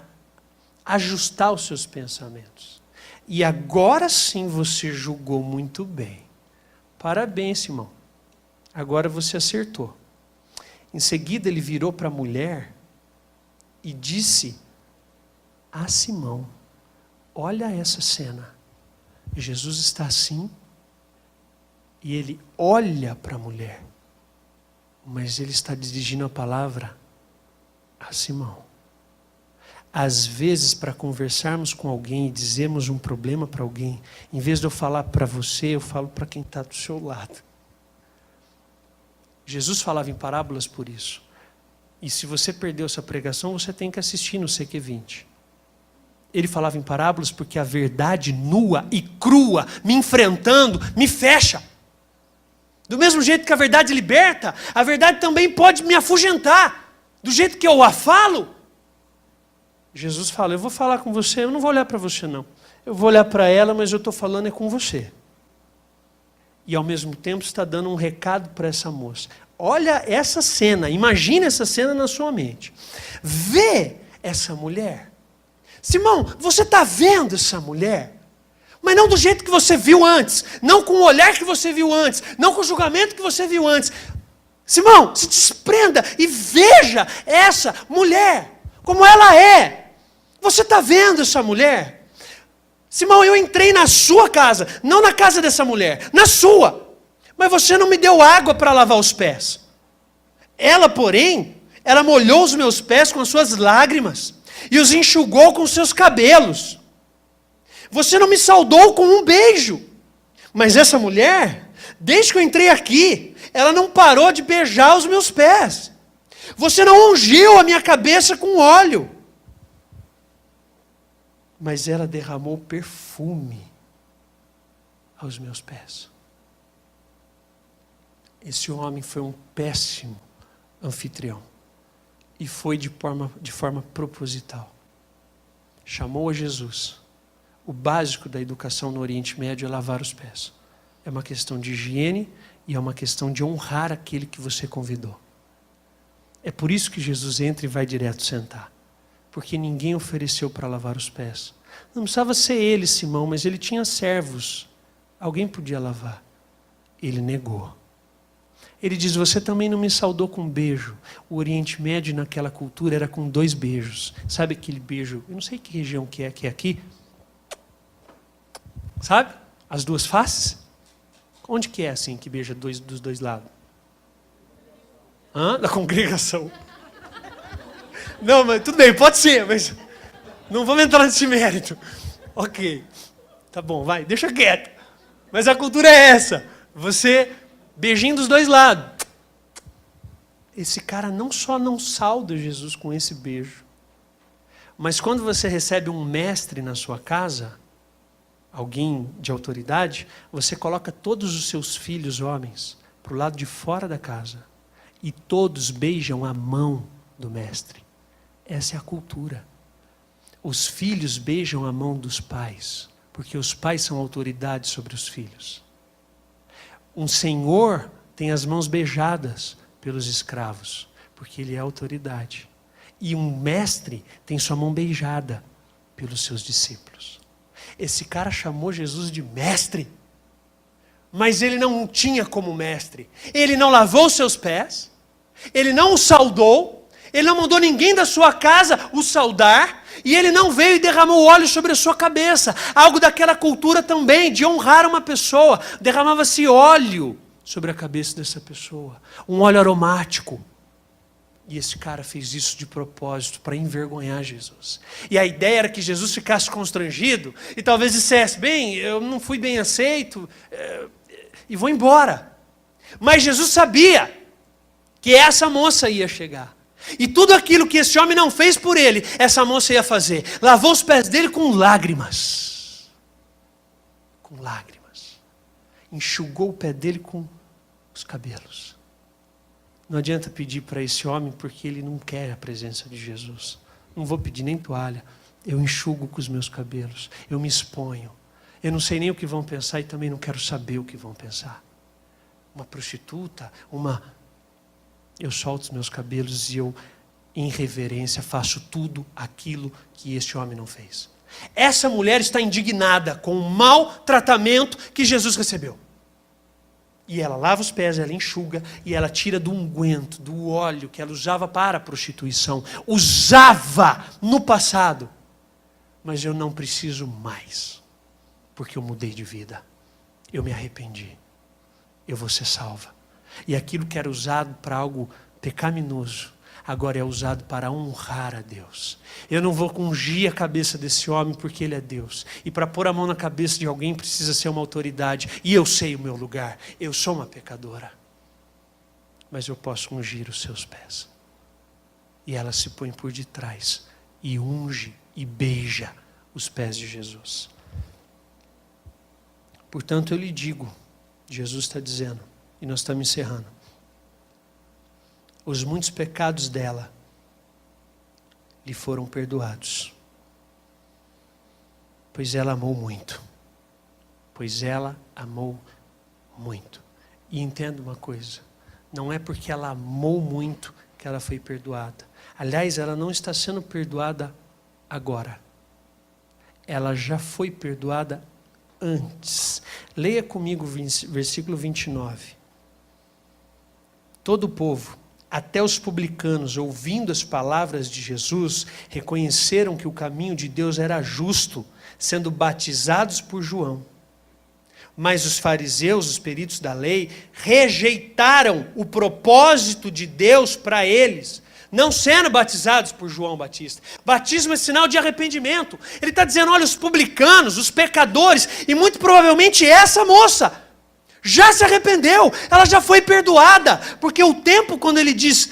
ajustar os seus pensamentos. E agora sim você julgou muito bem. Parabéns, Simão. Agora você acertou. Em seguida ele virou para a mulher e disse a Simão, olha essa cena. Jesus está assim, e ele olha para a mulher, mas ele está dirigindo a palavra a Simão. Às vezes, para conversarmos com alguém e dizermos um problema para alguém, em vez de eu falar para você, eu falo para quem está do seu lado. Jesus falava em parábolas por isso. E se você perdeu essa pregação, você tem que assistir no CQ20. Ele falava em parábolas porque a verdade nua e crua, me enfrentando, me fecha. Do mesmo jeito que a verdade liberta, a verdade também pode me afugentar. Do jeito que eu a falo, Jesus fala, eu vou falar com você, eu não vou olhar para você não. Eu vou olhar para ela, mas eu estou falando é com você. E ao mesmo tempo está dando um recado para essa moça. Olha essa cena, imagina essa cena na sua mente. Vê essa mulher. Simão, você está vendo essa mulher? Mas não do jeito que você viu antes. Não com o olhar que você viu antes. Não com o julgamento que você viu antes. Simão, se desprenda e veja essa mulher. Como ela é. Você está vendo essa mulher? Simão, eu entrei na sua casa. Não na casa dessa mulher. Na sua. Mas você não me deu água para lavar os pés. Ela, porém, ela molhou os meus pés com as suas lágrimas. E os enxugou com seus cabelos. Você não me saudou com um beijo. Mas essa mulher, desde que eu entrei aqui, ela não parou de beijar os meus pés. Você não ungiu a minha cabeça com óleo. Mas ela derramou perfume aos meus pés. Esse homem foi um péssimo anfitrião. E foi de forma proposital. Chamou a Jesus. O básico da educação no Oriente Médio é lavar os pés. É uma questão de higiene e é uma questão de honrar aquele que você convidou. É por isso que Jesus entra e vai direto sentar. Porque ninguém ofereceu para lavar os pés. Não precisava ser ele, Simão, mas ele tinha servos. Alguém podia lavar. Ele negou. Ele diz, você também não me saudou com um beijo. O Oriente Médio naquela cultura era com 2 beijos. Sabe aquele beijo, eu não sei que região que é aqui. Sabe? As 2 faces. Onde que é assim que beija dos 2 lados? Da congregação. Não, mas tudo bem, pode ser, mas não vamos entrar nesse mérito. Ok, tá bom, vai, deixa quieto. Mas a cultura é essa. Você, beijinho dos dois lados. Esse cara não só não sauda Jesus com esse beijo, mas quando você recebe um mestre na sua casa, alguém de autoridade, você coloca todos os seus filhos homens para o lado de fora da casa e todos beijam a mão do mestre. Essa é a cultura. Os filhos beijam a mão dos pais, porque os pais são autoridade sobre os filhos. Um senhor tem as mãos beijadas pelos escravos, porque ele é autoridade. E um mestre tem sua mão beijada pelos seus discípulos. Esse cara chamou Jesus de mestre, mas ele não tinha como mestre. Ele não lavou seus pés, ele não o saudou, ele não mandou ninguém da sua casa o saudar, e ele não veio e derramou óleo sobre a sua cabeça. Algo daquela cultura também, de honrar uma pessoa. Derramava-se óleo sobre a cabeça dessa pessoa, um óleo aromático. E esse cara fez isso de propósito, para envergonhar Jesus. E a ideia era que Jesus ficasse constrangido e talvez dissesse, bem, eu não fui bem aceito, e vou embora. Mas Jesus sabia que essa moça ia chegar. E tudo aquilo que esse homem não fez por ele, essa moça ia fazer. Lavou os pés dele com lágrimas. Com lágrimas. Enxugou o pé dele com os cabelos. Não adianta pedir para esse homem, porque ele não quer a presença de Jesus. Não vou pedir nem toalha. Eu enxugo com os meus cabelos. Eu me exponho. Eu não sei nem o que vão pensar e também não quero saber o que vão pensar. Uma prostituta, eu solto os meus cabelos e eu, em reverência, faço tudo aquilo que este homem não fez. Essa mulher está indignada com o mau tratamento que Jesus recebeu. E ela lava os pés, ela enxuga e ela tira do unguento, do óleo que ela usava para a prostituição. Usava no passado. Mas eu não preciso mais, porque eu mudei de vida. Eu me arrependi. Eu vou ser salva. E aquilo que era usado para algo pecaminoso, agora é usado para honrar a Deus. Eu não vou ungir a cabeça desse homem porque ele é Deus. E para pôr a mão na cabeça de alguém precisa ser uma autoridade. E eu sei o meu lugar. Eu sou uma pecadora. Mas eu posso ungir os seus pés. E ela se põe por detrás e unge e beija os pés de Jesus. Portanto, eu lhe digo, Jesus está dizendo, e nós estamos encerrando, os muitos pecados dela lhe foram perdoados, pois ela amou muito. Pois ela amou muito. E entenda uma coisa, não é porque ela amou muito que ela foi perdoada. Aliás, ela não está sendo perdoada agora. Ela já foi perdoada antes. Leia comigo o versículo 29. Todo o povo, até os publicanos, ouvindo as palavras de Jesus, reconheceram que o caminho de Deus era justo, sendo batizados por João. Mas os fariseus, os peritos da lei, rejeitaram o propósito de Deus para eles, não sendo batizados por João Batista. Batismo é sinal de arrependimento. Ele está dizendo, olha, os publicanos, os pecadores, e muito provavelmente essa moça, já se arrependeu, ela já foi perdoada, porque o tempo quando ele diz,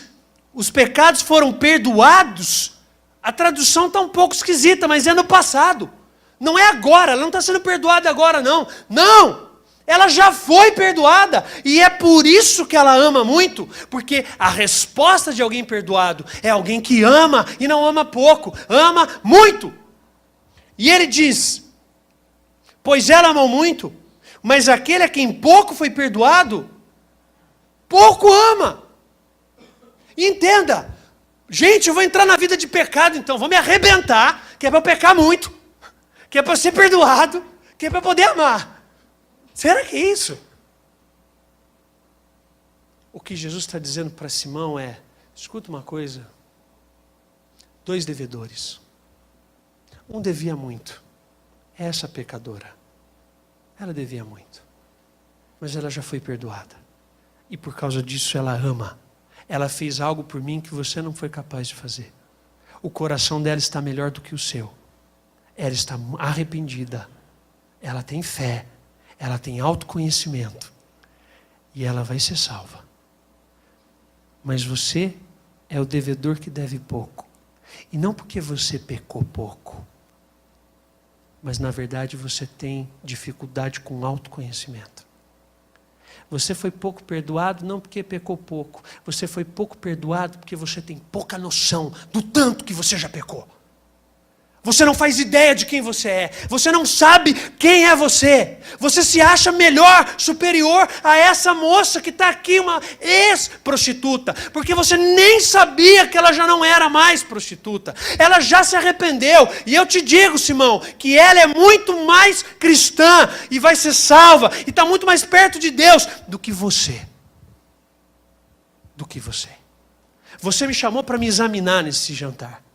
os pecados foram perdoados, a tradução está um pouco esquisita, mas é no passado, não é agora, ela não está sendo perdoada agora não, ela já foi perdoada, e é por isso que ela ama muito, porque a resposta de alguém perdoado é alguém que ama, e não ama pouco, ama muito, e ele diz, pois ela amou muito, mas aquele a quem pouco foi perdoado, pouco ama. E entenda, gente, eu vou entrar na vida de pecado, então vou me arrebentar, que é para eu pecar muito, que é para ser perdoado, que é para poder amar. Será que é isso? O que Jesus está dizendo para Simão é, escuta uma coisa, 2 devedores, um devia muito, essa pecadora, ela devia muito, mas ela já foi perdoada. E por causa disso ela ama. Ela fez algo por mim que você não foi capaz de fazer. O coração dela está melhor do que o seu. ela está arrependida, ela tem fé, ela tem autoconhecimento e ela vai ser salva. Mas você é o devedor que deve pouco. E não porque você pecou pouco, mas na verdade você tem dificuldade com autoconhecimento. Você foi pouco perdoado não porque pecou pouco. Você foi pouco perdoado porque você tem pouca noção do tanto que você já pecou. Você não faz ideia de quem você é. Você não sabe quem é você. Você se acha melhor, superior a essa moça que está aqui, uma ex-prostituta. Porque você nem sabia que ela já não era mais prostituta. Ela já se arrependeu. E eu te digo, Simão, que ela é muito mais cristã e vai ser salva. E está muito mais perto de Deus do que você. Do que você. Você me chamou para me examinar nesse jantar.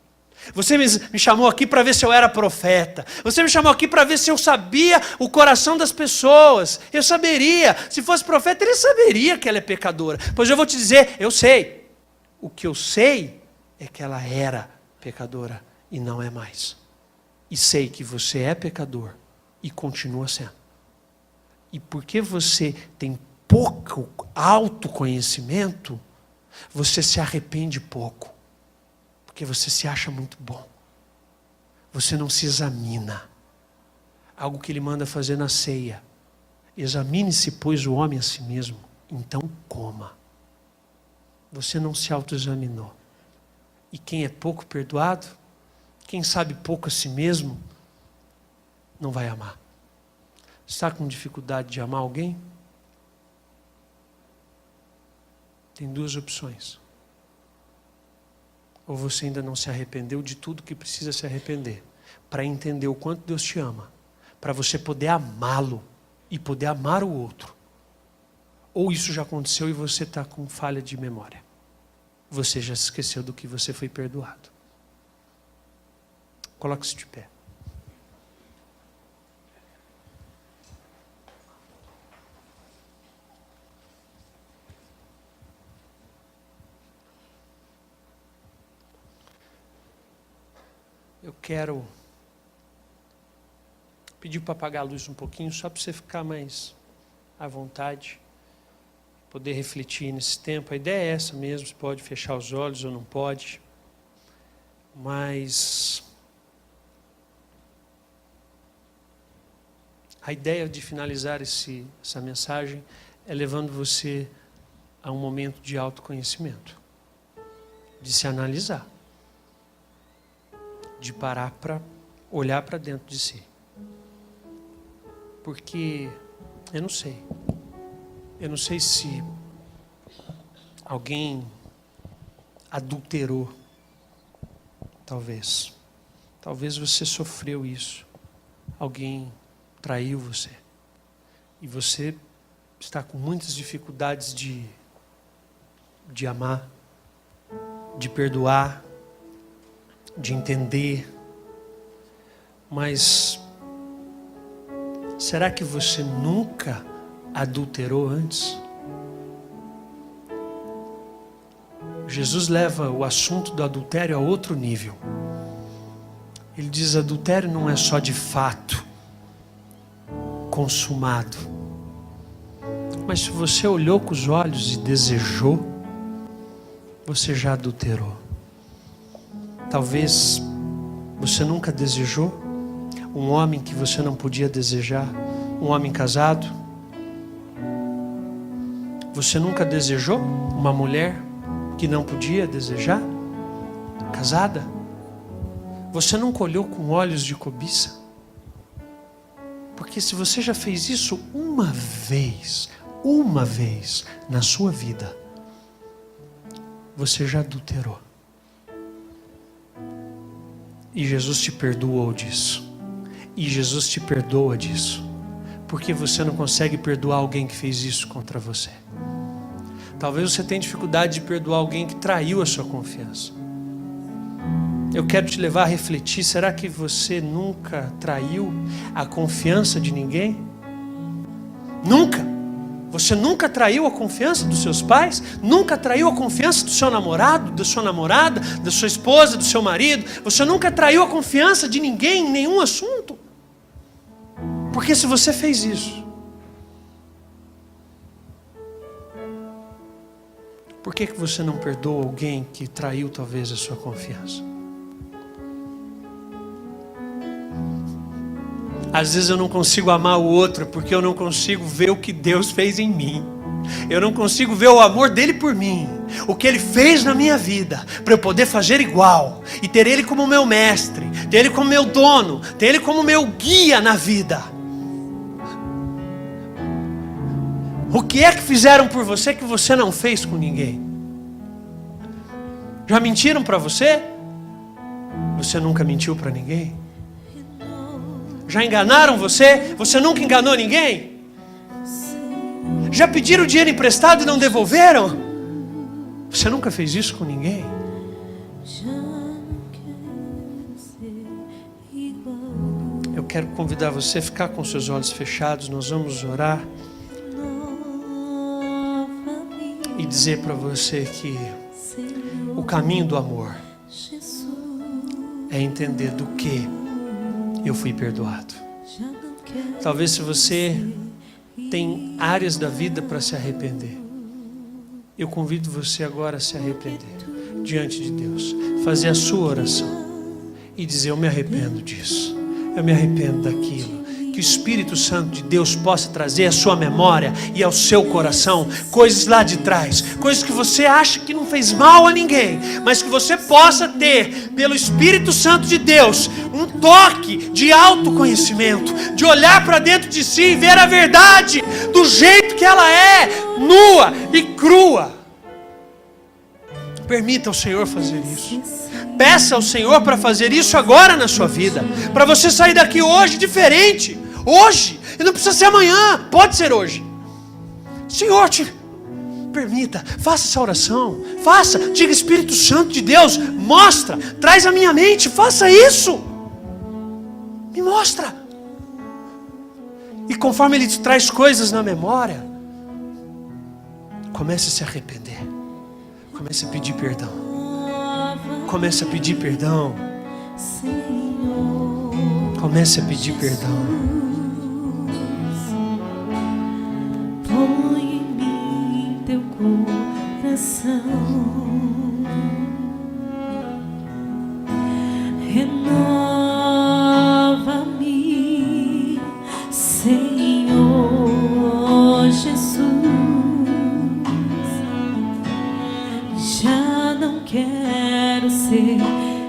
Você me chamou aqui para ver se eu era profeta. Você me chamou aqui para ver se eu sabia o coração das pessoas. Eu saberia. Se fosse profeta, ele saberia que ela é pecadora. Pois eu vou te dizer, eu sei. O que eu sei é que ela era pecadora e não é mais. E sei que você é pecador e continua sendo. E porque você tem pouco autoconhecimento, você se arrepende pouco. Porque você se acha muito bom. Você não se examina. Algo que ele manda fazer na ceia. Examine-se, pois, o homem a si mesmo. Então coma. Você não se autoexaminou. E quem é pouco perdoado, quem sabe pouco a si mesmo, não vai amar. Está com dificuldade de amar alguém? Tem duas opções. Ou você ainda não se arrependeu de tudo que precisa se arrepender, para entender o quanto Deus te ama, para você poder amá-lo e poder amar o outro. Ou isso já aconteceu e você está com falha de memória. Você já se esqueceu do que você foi perdoado. Coloque-se de pé. Eu quero pedir para apagar a luz um pouquinho, só para você ficar mais à vontade, poder refletir nesse tempo. A ideia é essa mesmo, você pode fechar os olhos ou não pode, mas a ideia de finalizar essa mensagem é levando você a um momento de autoconhecimento, de se analisar, de parar para olhar para dentro de si. Porque eu não sei se alguém adulterou, talvez você sofreu isso, alguém traiu você, e você está com muitas dificuldades de amar, de perdoar, de entender. Mas será que você nunca adulterou antes? Jesus leva o assunto do adultério a outro nível. Ele diz: adultério não é só de fato consumado, mas se você olhou com os olhos e desejou, você já adulterou. Talvez você nunca desejou um homem que você não podia desejar, um homem casado. Você nunca desejou uma mulher que não podia desejar, casada? Você nunca olhou com olhos de cobiça? Porque se você já fez isso uma vez na sua vida, você já adulterou. E Jesus te perdoou disso. E Jesus te perdoa disso. Porque você não consegue perdoar alguém que fez isso contra você. Talvez você tenha dificuldade de perdoar alguém que traiu a sua confiança. Eu quero te levar a refletir: será que você nunca traiu a confiança de ninguém? Nunca? Você nunca traiu a confiança dos seus pais? Nunca traiu a confiança do seu namorado, da sua namorada, da sua esposa, do seu marido? Você nunca traiu a confiança de ninguém em nenhum assunto? Porque se você fez isso, por que você não perdoa alguém que traiu talvez a sua confiança? Às vezes eu não consigo amar o outro porque eu não consigo ver o que Deus fez em mim. Eu não consigo ver o amor dele por mim, o que ele fez na minha vida, para eu poder fazer igual e ter ele como meu mestre, ter ele como meu dono, ter ele como meu guia na vida. O que é que fizeram por você que você não fez com ninguém? Já mentiram para você? Você nunca mentiu para ninguém? Já enganaram você? Você nunca enganou ninguém? Já pediram dinheiro emprestado e não devolveram? Você nunca fez isso com ninguém? Eu quero convidar você a ficar com seus olhos fechados. Nós vamos orar e dizer para você que o caminho do amor é entender do que eu fui perdoado. Talvez se você tem áreas da vida para se arrepender, eu convido você agora a se arrepender diante de Deus, fazer a sua oração e dizer: eu me arrependo disso, eu me arrependo daquilo. Que o Espírito Santo de Deus possa trazer à sua memória e ao seu coração coisas lá de trás, coisas que você acha que não fez mal a ninguém, mas que você possa ter, pelo Espírito Santo de Deus, um toque de autoconhecimento, de olhar para dentro de si e ver a verdade do jeito que ela é, nua e crua. Permita ao Senhor fazer isso. Peça ao Senhor para fazer isso agora na sua vida, para você sair daqui hoje diferente. Hoje, e não precisa ser amanhã, pode ser hoje. Senhor, te permita, faça essa oração, faça, diga: Espírito Santo de Deus, mostra, traz à minha mente, faça isso, me mostra. E conforme Ele te traz coisas na memória, comece a se arrepender, comece a pedir perdão, comece a pedir perdão, comece a pedir perdão. Põe em mim teu coração, renova-me, Senhor Jesus. Já não quero ser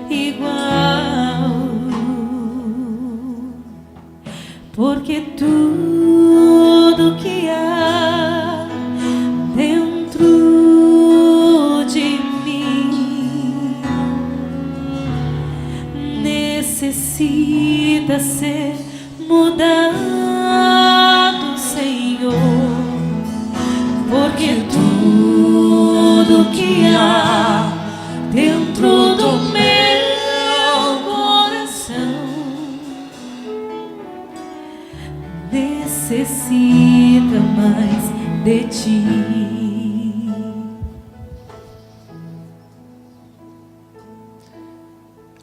igual, porque tudo que há dentro de mim necessita ser mudado, Senhor, porque tudo que há dentro do meu coração necessita mais de ti.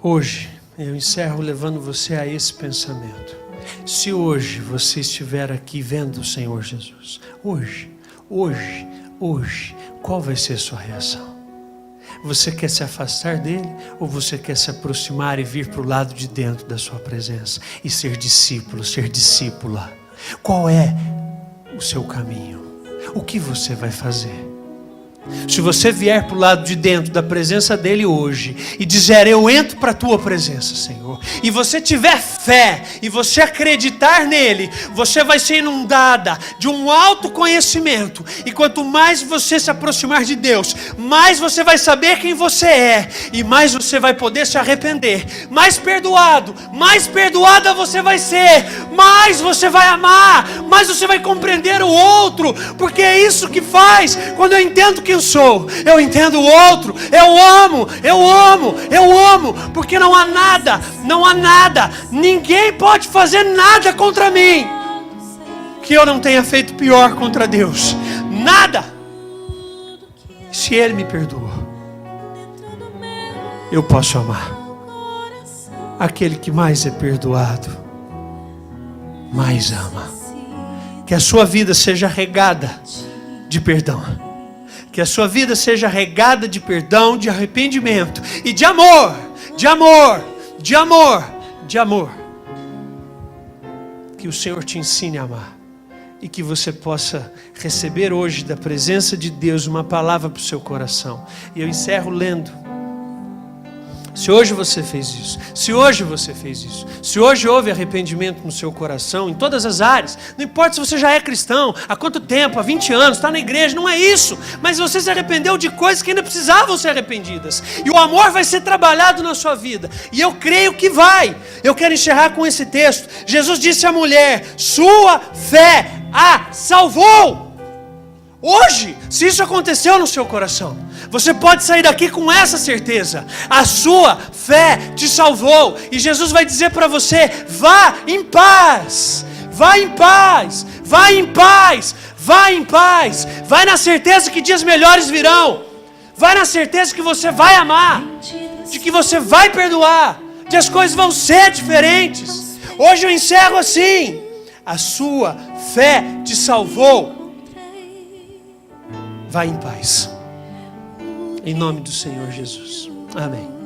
Hoje, eu encerro levando você a esse pensamento. Se hoje você estiver aqui vendo o Senhor Jesus, hoje, qual vai ser a sua reação? Você quer se afastar dele ou você quer se aproximar e vir para o lado de dentro da sua presença e ser discípulo, ser discípula? Qual é o seu caminho? O que você vai fazer? Se você vier para o lado de dentro da presença dele hoje e dizer: eu entro para a tua presença, Senhor, e você tiver fé e você acreditar nele, você vai ser inundada de um autoconhecimento, e quanto mais você se aproximar de Deus, mais você vai saber quem você é, e mais você vai poder se arrepender, mais perdoado, mais perdoada você vai ser, mais você vai amar, mais você vai compreender o outro, porque é isso que faz. Quando eu entendo quem sou, eu entendo o outro, eu amo, porque não há nada, ninguém pode fazer nada contra mim que eu não tenha feito pior contra Deus. Nada. Se Ele me perdoou, eu posso amar. Aquele que mais é perdoado, mais ama. Que a sua vida seja regada de perdão. Que a sua vida seja regada de perdão, de arrependimento e de amor, de amor, de amor, de amor. Que o Senhor te ensine a amar e que você possa receber hoje da presença de Deus uma palavra para o seu coração. E eu encerro lendo. Se hoje você fez isso, se hoje você fez isso, se hoje houve arrependimento no seu coração, em todas as áreas, não importa se você já é cristão, há quanto tempo, há 20 anos, está na igreja, não é isso, mas você se arrependeu de coisas que ainda precisavam ser arrependidas, e o amor vai ser trabalhado na sua vida, e eu creio que vai. Eu quero encerrar com esse texto. Jesus disse à mulher: sua fé a salvou. Hoje, se isso aconteceu no seu coração, você pode sair daqui com essa certeza: a sua fé te salvou. E Jesus vai dizer para você: vá em paz, vá em paz, vá em paz, vá em paz. Vai na certeza que dias melhores virão. Vai na certeza que você vai amar, de que você vai perdoar, de as coisas vão ser diferentes. Hoje eu encerro assim: a sua fé te salvou. Vá em paz. Em nome do Senhor Jesus. Amém.